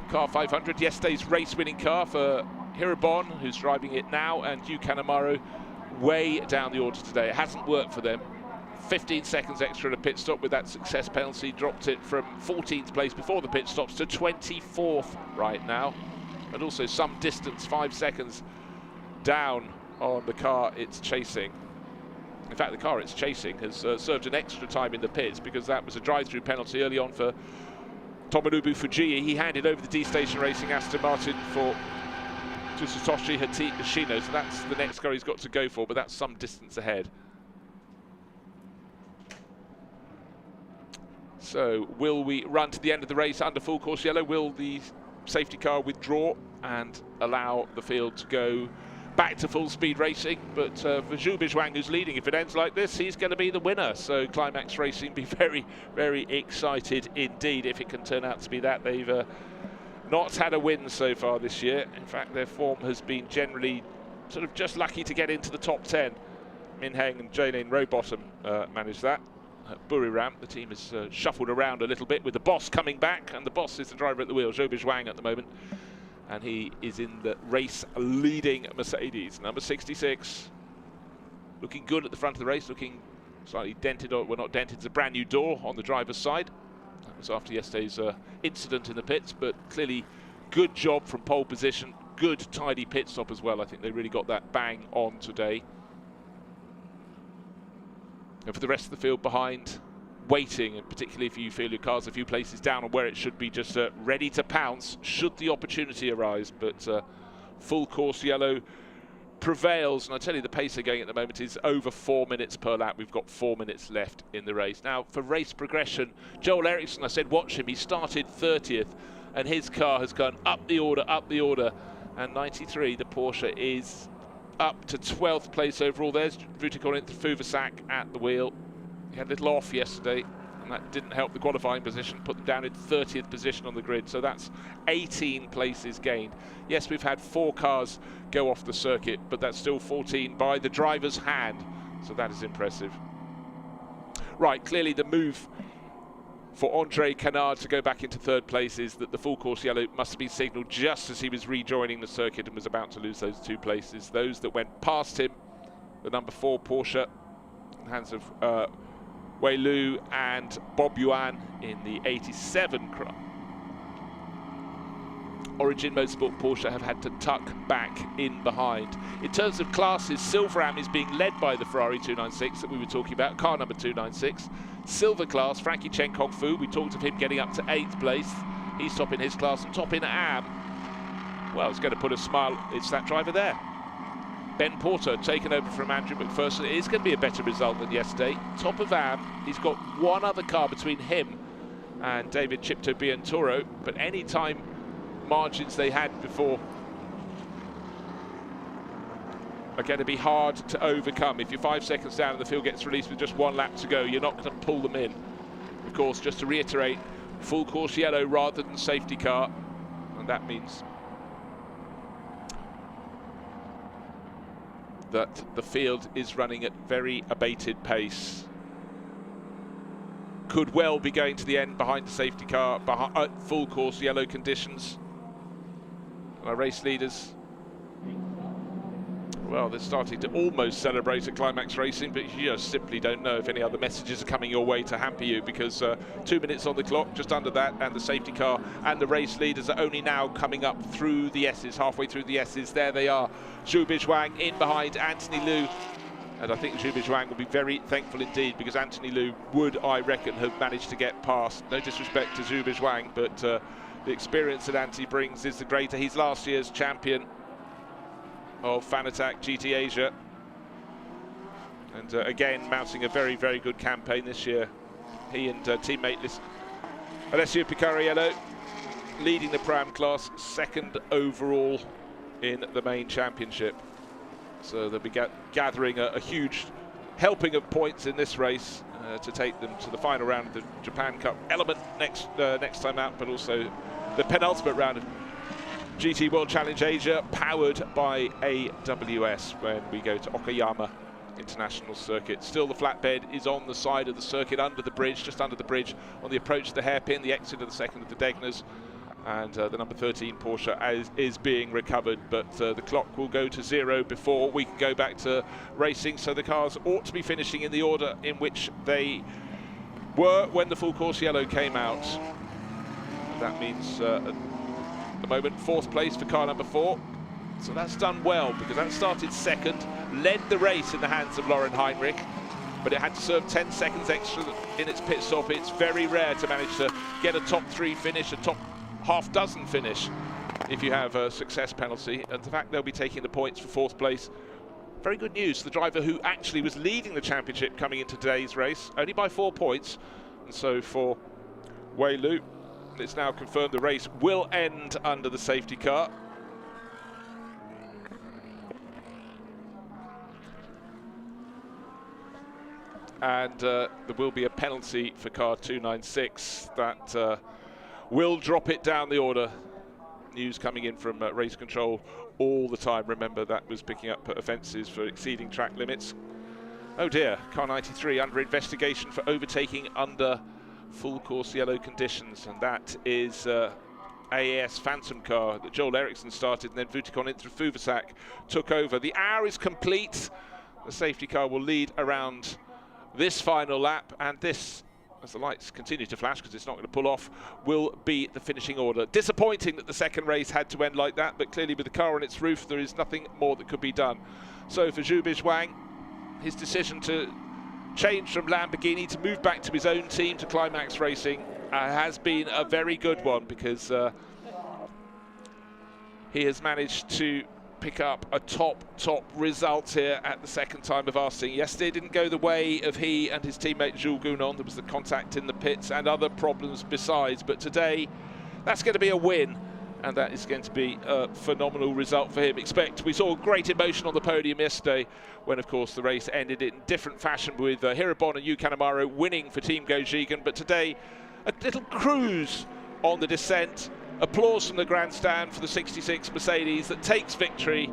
Car 500, yesterday's race-winning car for Hirobon, who's driving it now, and Yu Kanemaru way down the order today. It hasn't worked for them. 15 seconds extra at a pit stop with that success penalty, dropped it from 14th place before the pit stops to 24th right now, and also some distance, 5 seconds down on the car it's chasing. In fact, the car it's chasing has served an extra time in the pits because that was a drive-through penalty early on for Tomonobu Fujii. He handed over the D-Station Racing Aston Martin to Satoshi Hashino, so that's the next car he's got to go for, but that's some distance ahead. So will we run to the end of the race under full course yellow? Will the safety car withdraw and allow the field to go back to full speed racing? But for Zhu Bizhuang, who's leading, if it ends like this, he's going to be the winner. So Climax Racing be very, very excited indeed if it can turn out to be that. They've not had a win so far this year. In fact, their form has been generally sort of just lucky to get into the top 10. Min Heng and Jaylene Rowbottom managed that. Buriram, the team is shuffled around a little bit with the boss coming back, and the boss is the driver at the wheel, Zhou Bizhuang at the moment, and he is in the race leading Mercedes. Number 66, looking good at the front of the race, looking slightly dented, or well, not dented, it's a brand new door on the driver's side. That was after yesterday's incident in the pits, but clearly good job from pole position, good tidy pit stop as well. I think they really got that bang on today. And for the rest of the field behind, waiting, and particularly if you feel your car's a few places down on where it should be, just ready to pounce should the opportunity arise. But full course yellow prevails, and I tell you, the pace they're going at the moment is over 4 minutes per lap. We've got 4 minutes left in the race. Now, for race progression, Joel Eriksson, I said watch him, he started 30th, and his car has gone up the order, and 93, the Porsche, is up to 12th place overall. There's Vuticorin Fuvasak at the wheel. He had a little off yesterday, and that didn't help the qualifying position, put them down in 30th position on the grid, so that's 18 places gained. Yes, we've had 4 cars go off the circuit, but that's still 14 by the driver's hand, so that is impressive. Right, clearly the move for Andre Canard to go back into 3rd place is that the full course yellow must have been signalled just as he was rejoining the circuit and was about to lose those 2 places. Those that went past him, the number 4 Porsche in the hands of Wei Lu and Bob Yuan in the 87 car. Origin Motorsport Porsche have had to tuck back in behind. In terms of classes, Silveram is being led by the Ferrari 296 that we were talking about, car number 296. Silver class, Frankie Chen Kong Fu, we talked of him getting up to 8th place. He's top in his class, and top in AM. Well, it's going to put a smile, it's that driver there. Ben Porter taken over from Andrew McPherson. It is going to be a better result than yesterday. Top of AM, he's got one other car between him and David Chipto Biantoro, but any time margins they had before are going to be hard to overcome. If you're 5 seconds down and the field gets released with just 1 lap to go, you're not going to pull them in. Of course, just to reiterate, full course yellow rather than safety car, and that means that the field is running at very abated pace. Could well be going to the end behind the safety car, full course yellow conditions. Our race leaders, well, they're starting to almost celebrate at Climax Racing, but you just simply don't know if any other messages are coming your way to hamper you, because 2 minutes on the clock, just under that, and the safety car and the race leaders are only now coming up through the S's, halfway through the S's. There they are, Zhu Bizhuang in behind Anthony Liu. And I think Zhu Bizhuang will be very thankful indeed, because Anthony Liu would, I reckon, have managed to get past. No disrespect to Zhu Bizhuang, but the experience that Anthony brings is the greater. He's last year's champion of Fanatec GT Asia. And again, mounting a very, very good campaign this year. He and teammate Alessio Picariello leading the Pro-Am class, 2nd overall in the main championship. So they'll be gathering a huge helping of points in this race to take them to the final round of the Japan Cup element next time out, but also the penultimate round of GT World Challenge Asia, powered by AWS, when we go to Okayama International Circuit. Still, the flatbed is on the side of the circuit, under the bridge, just under the bridge, on the approach to the hairpin, the exit of the second of the Degners. And the number 13 Porsche is being recovered, but the clock will go to 0 before we can go back to racing. So the cars ought to be finishing in the order in which they were when the full course yellow came out. That means at the moment 4th place for car number 4. So that's done well, because that started 2nd, led the race in the hands of Lauren Heinrich, but it had to serve 10 seconds extra in its pit stop. It's very rare to manage to get a top 3 finish, a top half dozen finish, if you have a success penalty. And the fact they'll be taking the points for 4th place, very good news. The driver who actually was leading the championship coming into today's race, only by 4 points. And so for Wei Lu, it's now confirmed the race will end under the safety car. And there will be a penalty for car 296 that will drop it down the order. News coming in from race control all the time. Remember, that was picking up offences for exceeding track limits. Oh dear, car 93 under investigation for overtaking under full course yellow conditions, and that is AAS Phantom car that Joel Eriksson started, and then Vutikon Intrafuvasak took over. The hour is complete. The safety car will lead around this final lap, and this, as the lights continue to flash because it's not going to pull off, will be the finishing order. Disappointing that the second race had to end like that, but clearly with the car on its roof there is nothing more that could be done. So for Zhu Bizhuang, his decision to change from Lamborghini to move back to his own team, to Climax Racing, has been a very good one, because he has managed to pick up a top result here at the second time of Arsing. Yesterday didn't go the way of he and his teammate Jules Gounon. There was the contact in the pits and other problems besides, but today that's going to be a win, and that is going to be a phenomenal result for him. We saw great emotion on the podium yesterday, when of course the race ended in different fashion with Hirobon and Yu Kanemaru winning for Team Gojigen, but today a little cruise on the descent. Applause from the grandstand for the 66 Mercedes that takes victory.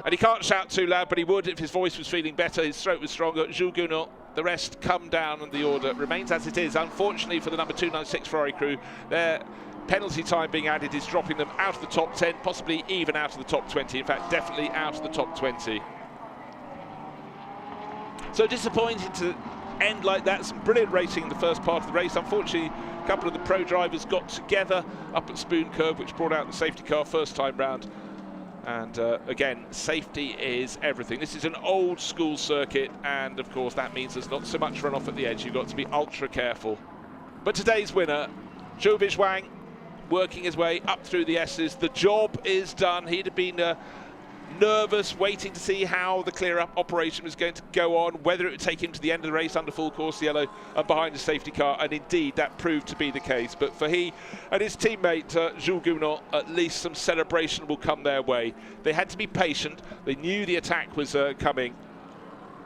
And he can't shout too loud, but he would if his voice was feeling better, his throat was stronger. Jules Gounon, the rest come down, and the order remains as it is. Unfortunately for the number 296 Ferrari crew, their penalty time being added is dropping them out of the top 10, possibly even out of the top 20. In fact, definitely out of the top 20. So disappointed to end like that. Some brilliant racing in the first part of the race. Unfortunately, a couple of the pro drivers got together up at Spoon Curve, which brought out the safety car first time round. And again, safety is everything. This is an old school circuit, and of course that means there's not so much runoff at the edge. You've got to be ultra careful. But today's winner, Zhou Bizhuang, working his way up through the S's. The job is done. He'd have been nervous, waiting to see how the clear-up operation was going to go on, whether it would take him to the end of the race under full course yellow and behind the safety car, and indeed that proved to be the case. But for he and his teammate Jules Gounon, at least some celebration will come their way. They had to be patient. They knew the attack was coming.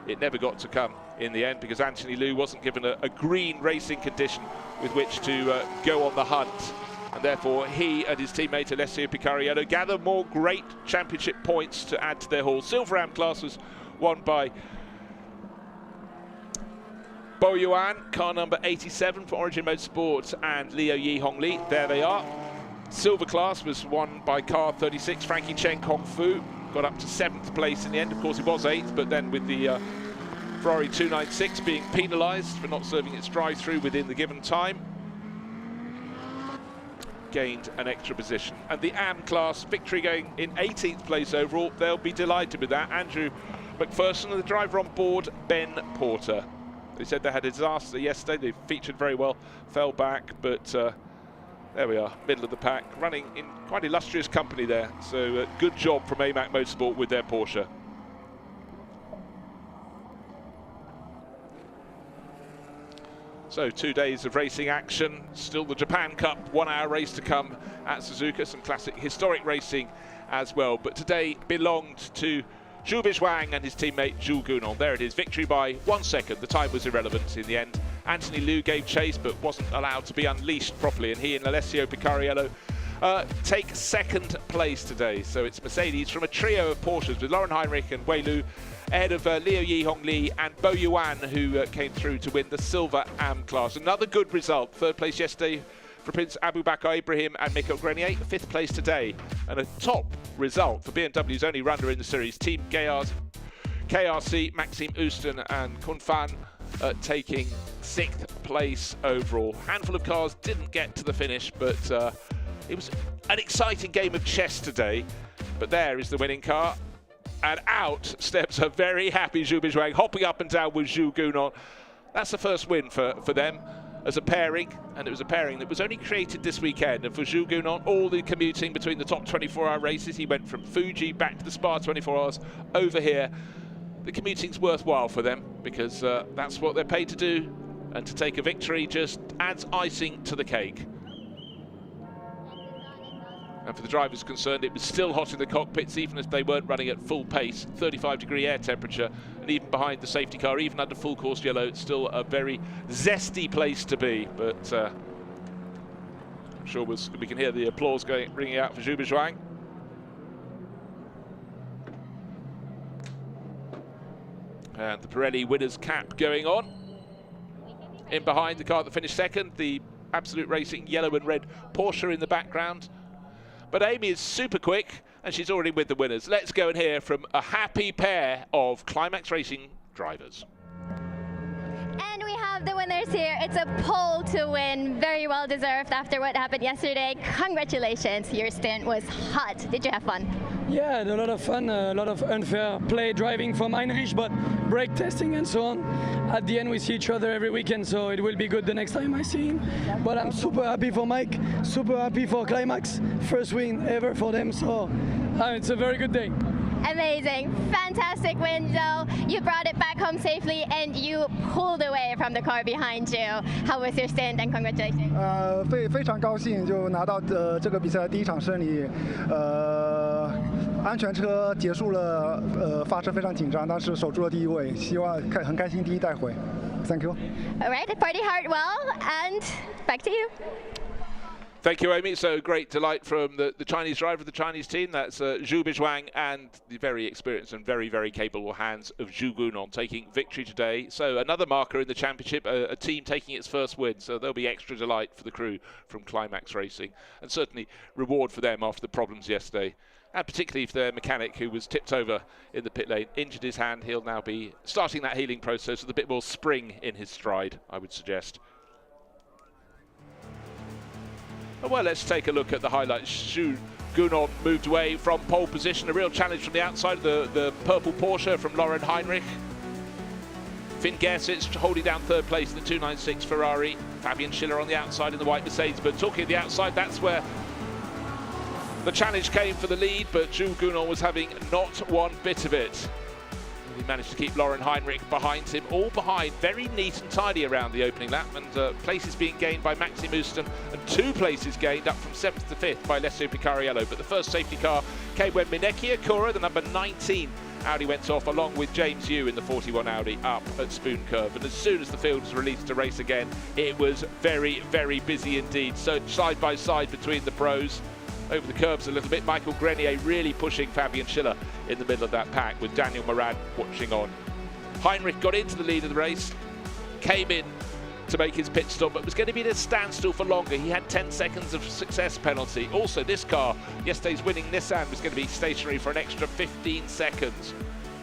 It never got to come in the end because Anthony Liu wasn't given a green racing condition with which to go on the hunt. And therefore he and his teammate Alessio Picariello gather more great championship points to add to their haul. Silver Am class was won by Bo Yuan, car number 87 for Origin Motorsports, and Liu Yihong Li. There they are. Silver class was won by car 36, Frankie Chen Kong Fu. Got up to 7th place in the end. Of course, he was 8th, but then with the Ferrari 296 being penalised for not serving its drive-through within the given time, gained an extra position. And the AM class victory going in 18th place overall. They'll be delighted with that. Andrew McPherson and the driver on board, Ben Porter. They said they had a disaster yesterday. They featured very well, fell back, but there we are, middle of the pack, running in quite illustrious company there. So good job from AMAC Motorsport with their Porsche. So 2 days of racing action, still the Japan Cup 1 hour race to come at Suzuka, some classic historic racing as well. But today belonged to Zhou Bizhuang and his teammate Jules Gounon. There it is, victory by 1 second. The time was irrelevant in the end. Anthony Liu gave chase but wasn't allowed to be unleashed properly, and he and Alessio Picariello take 2nd place today. So it's Mercedes from a trio of Porsches with Lauren Heinrich and Wei Lu, ahead of Liu Yihong Li and Bo Yuan, who came through to win the Silver AM class. Another good result. 3rd place yesterday for Prince Abu Bakr Ibrahim and Mikko Grenier. 5th place today. And a top result for BMW's only runner in the series. Team Gayars, KRC, Maxime Ouston and Kun Fan taking 6th place overall. Handful of cars didn't get to the finish, but it was an exciting game of chess today. But there is the winning car. And out steps a very happy Zhou Bizhuang, hopping up and down with Jules Gounon. That's the first win for them as a pairing, and it was a pairing that was only created this weekend. And for Jules Gounon, all the commuting between the top 24-hour races, he went from Fuji back to the Spa 24 hours over here. The commuting's worthwhile for them because that's what they're paid to do, and to take a victory just adds icing to the cake. And for the drivers concerned, it was still hot in the cockpits, even if they weren't running at full pace. 35-degree air temperature, and even behind the safety car, even under full course yellow, it's still a very zesty place to be. But I'm sure we can hear the applause ringing out for Zhou Bizhuang. And the Pirelli winner's cap going on. In behind the car that finished 2nd, the Absolute Racing yellow and red Porsche in the background. But Amy is super quick, and she's already with the winners. Let's go and hear from a happy pair of Climax Racing drivers. And we have the winners here. It's a pole to win. Very well deserved after what happened yesterday. Congratulations. Your stint was hot. Did you have fun? Yeah, I had a lot of fun, a lot of unfair play driving from Heinrich, but brake testing and so on. At the end, we see each other every weekend, so it will be good the next time I see him. But I'm super happy for Mike, super happy for Climax. First win ever for them, so it's a very good day. Amazing. Fantastic win, Joe. You brought it back home safely and you pulled away from the car behind you. How was your stint and congratulations? 非常高兴就拿到这个比赛的第一场胜利。安全车结束了，发车非常紧张，但是守住了第一位，希望很开心第一带回。Thank you. All right, party hard well, and back to you. Thank you, Amy. So great delight from the Chinese driver of the Chinese team. That's Zhu Bizhuang and the very experienced and very, very capable hands of Zhu Gunon taking victory today. So another marker in the championship, a team taking its first win. So there'll be extra delight for the crew from Climax Racing, and certainly reward for them after the problems yesterday. And particularly for their mechanic, who was tipped over in the pit lane, injured his hand. He'll now be starting that healing process with a bit more spring in his stride, I would suggest. Well, let's take a look at the highlights. Zhu Gunon moved away from pole position. A real challenge from the outside, the purple Porsche from Lauren Heinrich. Finn Gersitz holding down third place in the 296 Ferrari. Fabian Schiller on the outside in the white Mercedes. But talking of the outside, that's where the challenge came for the lead, but Zhu Gunon was having not one bit of it. He managed to keep Lauren Heinrich behind him, all behind, very neat and tidy around the opening lap, and places being gained by Maxi Muston, and 2 places gained up from 7th to 5th by Alessio Picariello. But the first safety car came when Mineki Akura, the number 19 Audi, went off along with James Yu in the 41 Audi up at Spoon Curve. And as soon as the field was released to race again, it was very, very busy indeed. So side by side between the pros. Over the curves a little bit, Michael Grenier really pushing Fabian Schiller in the middle of that pack with Daniel Moran watching on. Heinrich got into the lead of the race, came in to make his pit stop, but was going to be at a standstill for longer. He had 10 seconds of success penalty. Also, this car, yesterday's winning Nissan, was going to be stationary for an extra 15 seconds.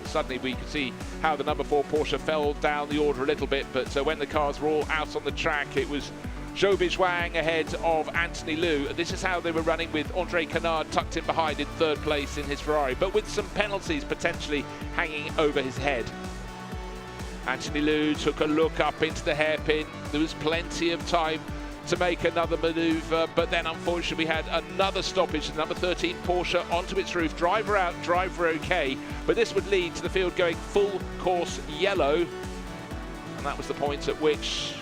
Suddenly we could see how the number 4 Porsche fell down the order a little bit, but when the cars were all out on the track, it was Zhou Bizhuang ahead of Anthony Liu. This is how they were running, with Andre Canard tucked in behind in third place in his Ferrari, but with some penalties potentially hanging over his head. Anthony Liu took a look up into the hairpin. There was plenty of time to make another manoeuvre, but then unfortunately we had another stoppage. The number 13 Porsche onto its roof, driver out, driver okay, but this would lead to the field going full course yellow, and that was the point at which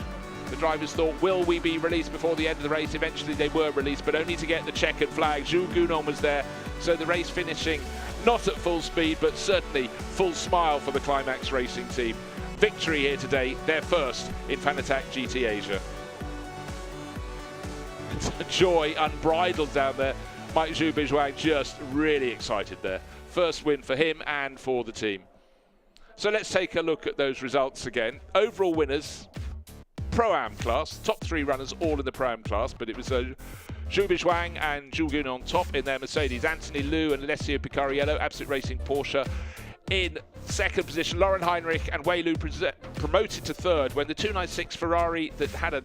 the drivers thought, will we be released before the end of the race? Eventually they were released, but only to get the checkered flag. Zhu Gunon was there, so the race finishing not at full speed, but certainly full smile for the Climax Racing team. Victory here today, their first in Fanatec GT Asia. Joy unbridled down there. Mike Zhu Bizhuang just really excited there. First win for him and for the team. So let's take a look at those results again. Overall winners, Pro-Am class, top 3 runners all in the Pro-Am class, but it was Zhu Bizhuang and Zhu Gunon on top in their Mercedes. Anthony Liu and Alessio Picariello, Absolute Racing Porsche, in second position. Lauren Heinrich and Wei Lu promoted to third when the 296 Ferrari that had a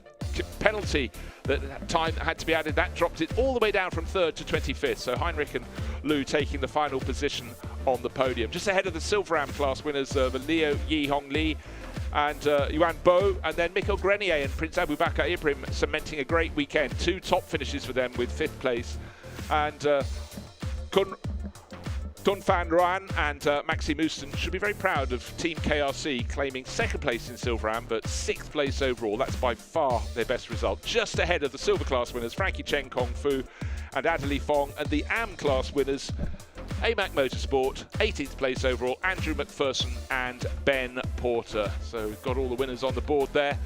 penalty that time had to be added, that dropped it all the way down from third to 25th. So Heinrich and Liu taking the final position on the podium. Just ahead of the Silver-Am class winners, the Leo Yi-Hong Lee and Yuan Bo, and then Mikkel Grenier and Prince Abubakar Ibrahim cementing a great weekend. 2 top finishes for them with 5th place. And Kun Fan Ruan and Maxi Muston should be very proud of Team KRC claiming 2nd place in Silver-Am, but 6th place overall. That's by far their best result. Just ahead of the Silver class winners, Frankie Cheng Kong Fu and Adelie Fong, and the Am class winners, AMAC Motorsport, 18th place overall, Andrew McPherson and Ben Porter. So we've got all the winners on the board there.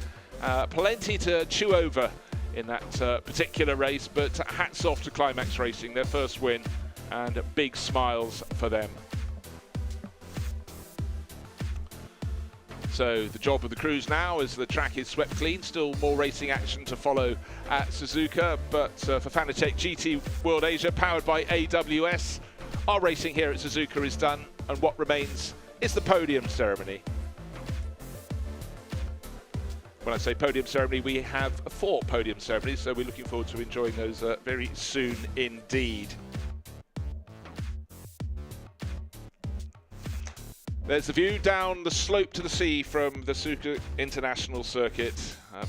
Plenty to chew over in that particular race, but hats off to Climax Racing, their first win, and big smiles for them. So the job of the crews now as the track is swept clean. Still more racing action to follow at Suzuka, but for Fanatec GT World Asia, powered by AWS, our racing here at Suzuka is done, and what remains is the podium ceremony. When I say podium ceremony, we have 4 podium ceremonies, so we're looking forward to enjoying those very soon indeed. There's the view down the slope to the sea from the Suzuka International Circuit,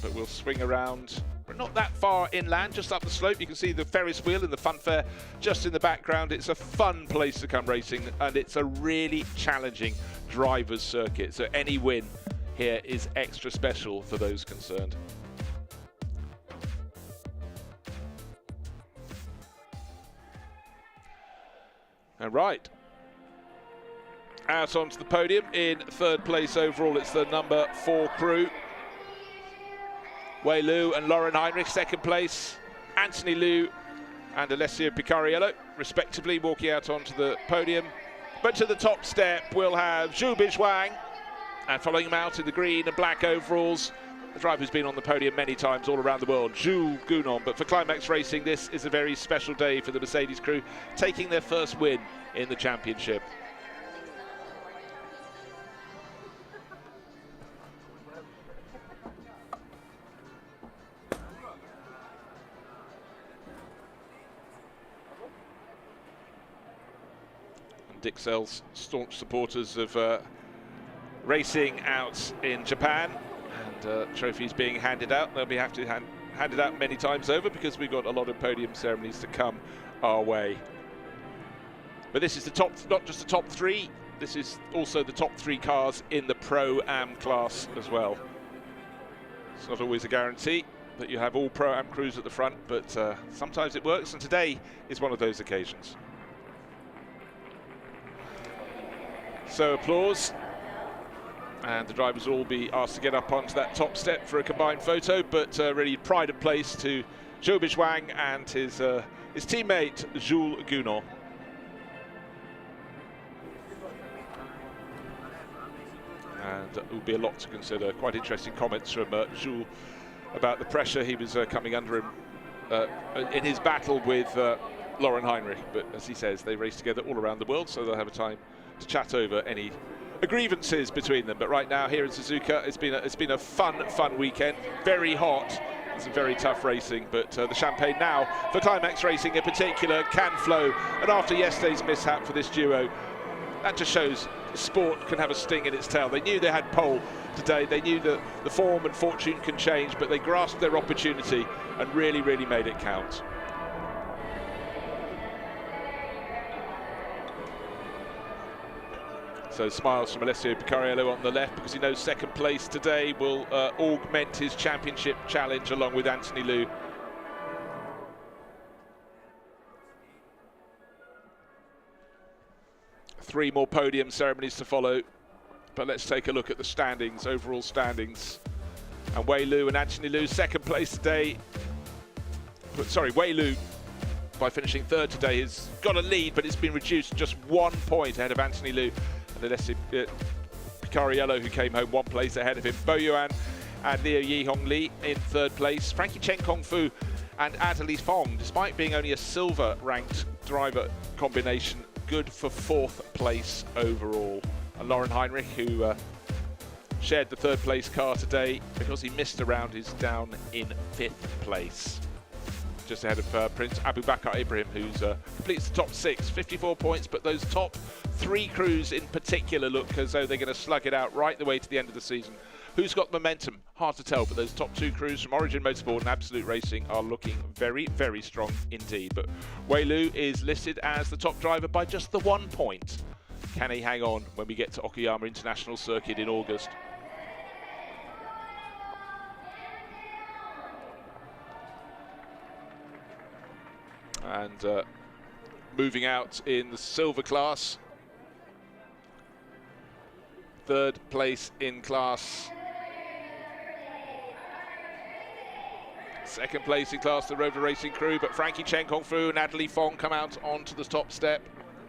but we'll swing around. We're not that far inland, just up the slope. You can see the Ferris wheel and the funfair just in the background. It's a fun place to come racing, and it's a really challenging driver's circuit. So any win here is extra special for those concerned. All right. Out onto the podium in 3rd place overall, it's the number 4 crew. Wei Lu and Lauren Heinrich, 2nd place. Anthony Liu and Alessio Picariello, respectively, walking out onto the podium. But to the top step, we'll have Zhu Bizhuang, and following him out in the green and black overalls, a driver who's been on the podium many times all around the world, Jules Gounon. But for Climax Racing, this is a very special day for the Mercedes crew, taking their first win in the championship. Dick Sell's staunch supporters of racing out in Japan, and trophies being handed out. They'll be have to handed out many times over because we've got a lot of podium ceremonies to come our way. But this is the top, not just the top three, this is also the top three cars in the Pro-Am class as well. It's not always a guarantee that you have all Pro-Am crews at the front, but sometimes it works, and today is one of those occasions. So applause, and the drivers will all be asked to get up onto that top step for a combined photo, but really pride of place to Zhou Bizhuang and his teammate Jules Gounon. And it will be a lot to consider. Quite interesting comments from Jules about the pressure he was coming under him in his battle with Lauren Heinrich, but as he says, they race together all around the world, so they'll have a time to chat over any grievances between them. But right now here in Suzuka, it's been a fun weekend. Very hot, some very tough racing, but the champagne now for Climax Racing in particular can flow. And after yesterday's mishap for this duo, that just shows sport can have a sting in its tail. They knew they had pole today. They knew that the form and fortune can change, but they grasped their opportunity and really made it count. So smiles from Alessio Picariello on the left, because he knows second place today will augment his championship challenge along with Anthony Liu. Three more podium ceremonies to follow, but let's take a look at the standings, overall standings. And Wei Lu and Anthony Liu second place today. Sorry, Wei Lu, by finishing third today, has got a lead, but it's been reduced just 1 point ahead of Anthony Liu. And Alessio Picariello, who came home 1 place ahead of him. Bo Yuan and Liu Yihong Li in third place. Frankie Chen Kung Fu and Adeli Fong, despite being only a silver ranked driver combination, good for fourth place overall. And Lauren Heinrich, who shared the third place car today because he missed a round, is down in fifth place, just ahead of Prince Abubakar Ibrahim, who's completes the top 6, 54 points, but those top 3 crews in particular look as though they're going to slug it out right the way to the end of the season. Who's got momentum? Hard to tell, but those top 2 crews from Origin Motorsport and Absolute Racing are looking very strong indeed. But Wei Lu is listed as the top driver by just the 1 point. Can he hang on when we get to Okayama International Circuit in August? And moving out in the silver class, third place in class, second place in class the Rover Racing crew, but Frankie Chen Kung Fu and Adeli Fong come out onto the top step.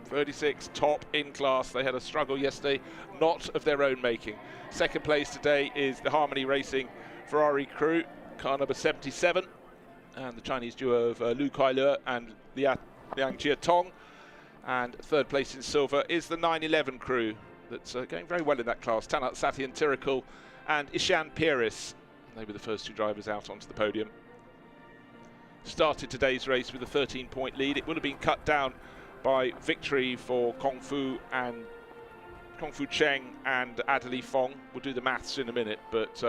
36 top in class. They had a struggle yesterday, not of their own making. Second place today is the Harmony Racing Ferrari crew, car number 77. And the Chinese duo of Lu Kailue and Liang Jiatong. And third place in silver is the 911 crew that's going very well in that class. Tanat Sathyan Tirikul and Ishan Pieris. They were the first 2 drivers out onto the podium. Started today's race with a 13-point lead. It would have been cut down by victory for Kung Fu Cheng and Adeli Fong. We'll do the maths in a minute, but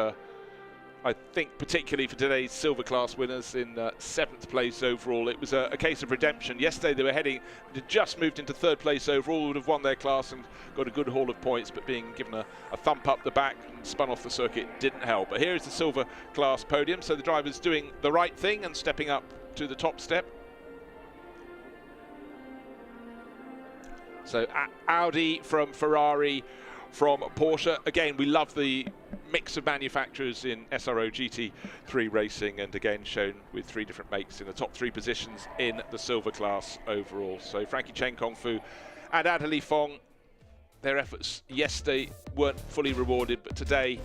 I think particularly for today's silver class winners in 7th place overall, it was a case of redemption. Yesterday they had just moved into 3rd place overall, would have won their class and got a good haul of points, but being given a thump up the back and spun off the circuit didn't help. But here is the silver class podium, so the drivers doing the right thing and stepping up to the top step. So Audi from Ferrari from Porsche. Again, we love the mix of manufacturers in SRO GT3 racing, and again shown with 3 different makes in the top 3 positions in the silver class overall. So Frankie Cheng, Kong Fu and Adderley Fong, their efforts yesterday weren't fully rewarded, but today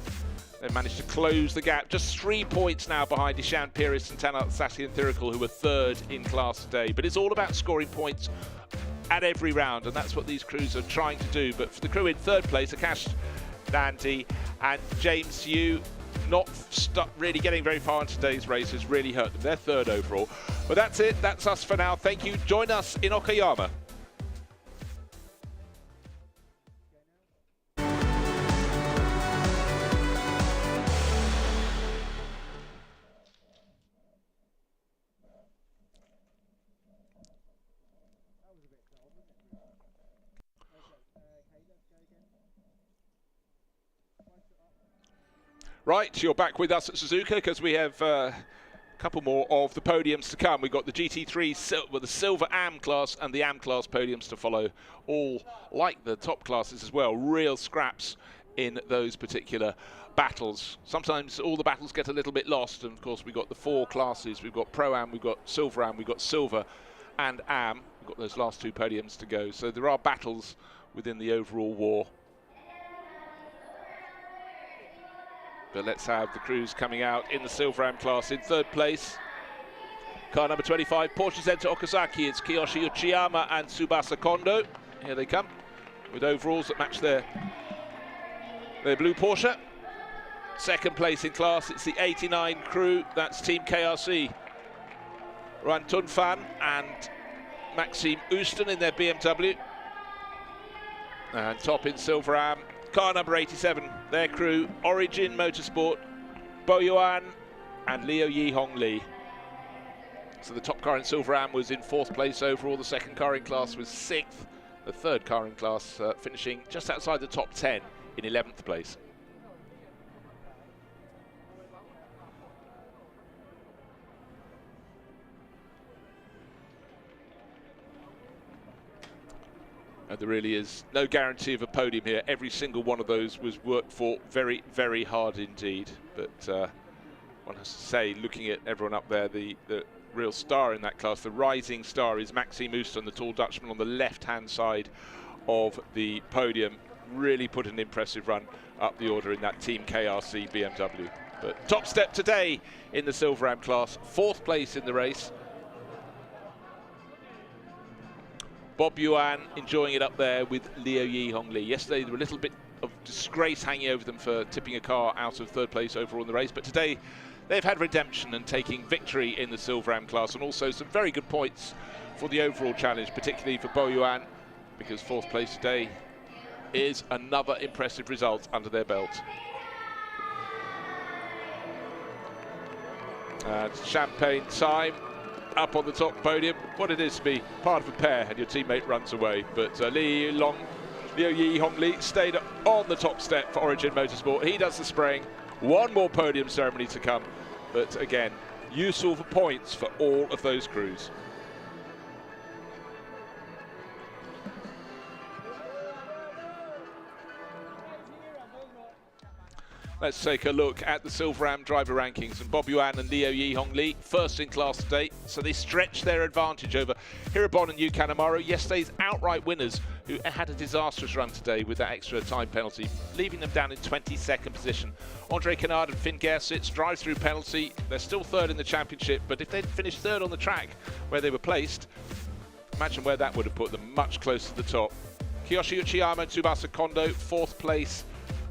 they managed to close the gap. Just 3 points now behind Ishan Piris and Tanat Sassi and Thirikul, who were 3rd in class today. But it's all about scoring points at every round, and that's what these crews are trying to do. But for the crew in 3rd place, Akash Nandi and James Yu, not really getting very far in today's race has really hurt them. They're 3rd overall. But that's it. That's us for now. Thank you. Join us in Okayama. Right, you're back with us at Suzuka because we have a couple more of the podiums to come. We've got the GT3 with the silver AM class and the AM class podiums to follow, all like the top classes as well. Real scraps in those particular battles. Sometimes all the battles get a little bit lost, and of course we've got the 4 classes. We've got Pro AM, we've got Silver AM, we've got Silver and AM. We've got those last 2 podiums to go. So there are battles within the overall war. But let's have the crews coming out in the Silver AM class. In 3rd place, car number 25, Porsche Zenta Okazaki. It's Kiyoshi Uchiyama and Tsubasa Kondo. Here they come with overalls that match their blue Porsche. 2nd place in class, it's the 89 crew. That's Team KRC. Ruan Tunfan and Maxime Ouston in their BMW. And top in Silver AM, car number 87, their crew, Origin Motorsport, Bo Yuan and Liu Yi Hong Lee. So the top car in Silver AM was in 4th place overall, the 2nd car in class was 6th, the 3rd car in class finishing just outside the top 10 in 11th place. And there really is no guarantee of a podium here. Every single one of those was worked for very, very hard indeed. But one has to say, looking at everyone up there, the real star in that class, the rising star, is Maxime Ouston, the tall Dutchman on the left-hand side of the podium. Really put an impressive run up the order in that Team KRC BMW. But top step today in the Silver AM class, 4th place in the race. Bob Yuan enjoying it up there with Liu Yi Hong Lee. Yesterday there were a little bit of disgrace hanging over them for tipping a car out of 3rd place overall in the race, but today they've had redemption and taking victory in the Silver AM class, and also some very good points for the overall challenge, particularly for Bo Yuan, because 4th place today is another impressive result under their belt. And champagne time up on the top podium. What it is to be part of a pair and your teammate runs away. But Liu Yi Hong Lee stayed on the top step for Origin Motorsport. He does the spraying. One more podium ceremony to come. But again, useful for points for all of those crews. Let's take a look at the Silver AM driver rankings, and Bob Yuan and Liu Yi Hong Lee 1st in class today, so they stretch their advantage over Hirobon and Yu Kanemaru, yesterday's outright winners, who had a disastrous run today with that extra time penalty, leaving them down in 22nd position. Andre Kennard and Finn Gersitz drive through penalty. They're still 3rd in the championship, but if they'd finished 3rd on the track where they were placed, imagine where that would have put them much closer to the top. Kiyoshi Uchiyama and Tsubasa Kondo 4th place.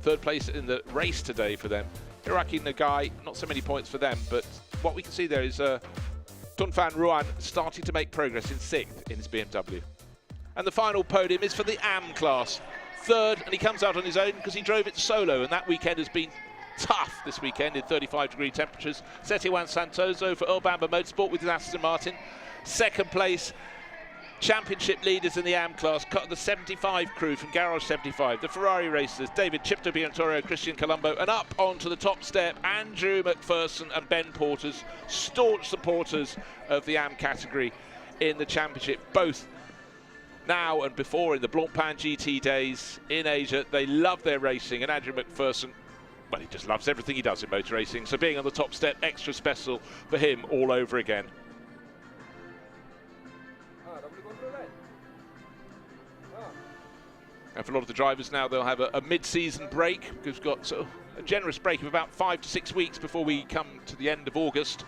3rd place in the race today for them. Hiraki Nagai, not so many points for them, but what we can see there is Tunfan Ruan starting to make progress in 6th in his BMW. And the final podium is for the AM class. 3rd, and he comes out on his own because he drove it solo, and that weekend has been tough this weekend in 35-degree temperatures. Setiwan Santoso for Urbamba Motorsport with his Aston Martin. 2nd place, championship leaders in the AM class, the 75 crew from Garage 75, the Ferrari racers, David Chipto Biantorio, Christian Colombo, and up onto the top step, Andrew McPherson and Ben Porters, staunch supporters of the AM category in the championship, both now and before in the Blancpain GT days in Asia. They love their racing, and Andrew McPherson, well, he just loves everything he does in motor racing, so being on the top step, extra special for him all over again. And for a lot of the drivers now, they'll have a mid-season break, because we've got sort of a generous break of about 5 to 6 weeks before we come to the end of August.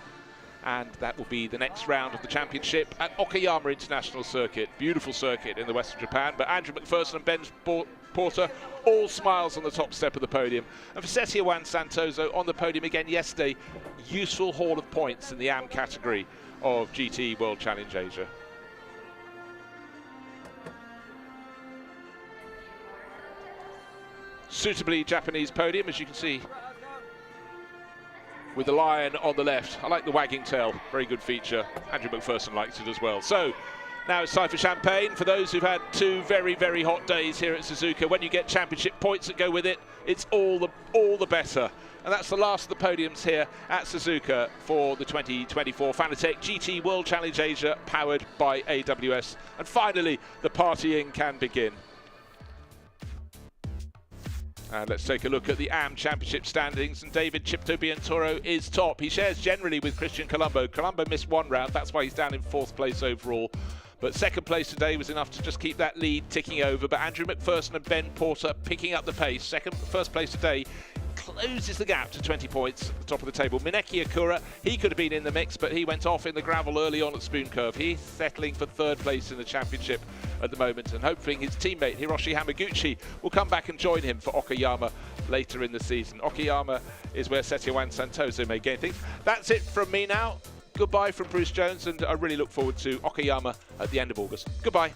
And that will be the next round of the championship at Okayama International Circuit. Beautiful circuit in the west of Japan. But Andrew McPherson and Ben Porter, all smiles on the top step of the podium. And for Setiawan Santoso on the podium again yesterday, useful haul of points in the AM category of GT World Challenge Asia. Suitably Japanese podium, as you can see, with the lion on the left. I like the wagging tail, very good feature. Andrew McPherson likes it as well. So now it's time for champagne. For those who've had 2 very, very hot days here at Suzuka, when you get championship points that go with it, it's all the better. And that's the last of the podiums here at Suzuka for the 2024 Fanatec GT World Challenge Asia, powered by AWS. And finally, the partying can begin. And let's take a look at the AM Championship standings. And David Chipto Biantoro is top. He shares generally with Christian Colombo. Colombo missed 1 round, that's why he's down in 4th place overall. But 2nd place today was enough to just keep that lead ticking over. But Andrew McPherson and Ben Porter picking up the pace. 1st place today closes the gap to 20 points at the top of the table. Mineki Akura, he could have been in the mix, but he went off in the gravel early on at Spoon Curve. He's settling for 3rd place in the championship at the moment, and hoping his teammate Hiroshi Hamaguchi will come back and join him for Okayama later in the season. Okayama is where Setiawan Santoso may gain things. That's it from me now. Goodbye from Bruce Jones, and I really look forward to Okayama at the end of August. Goodbye.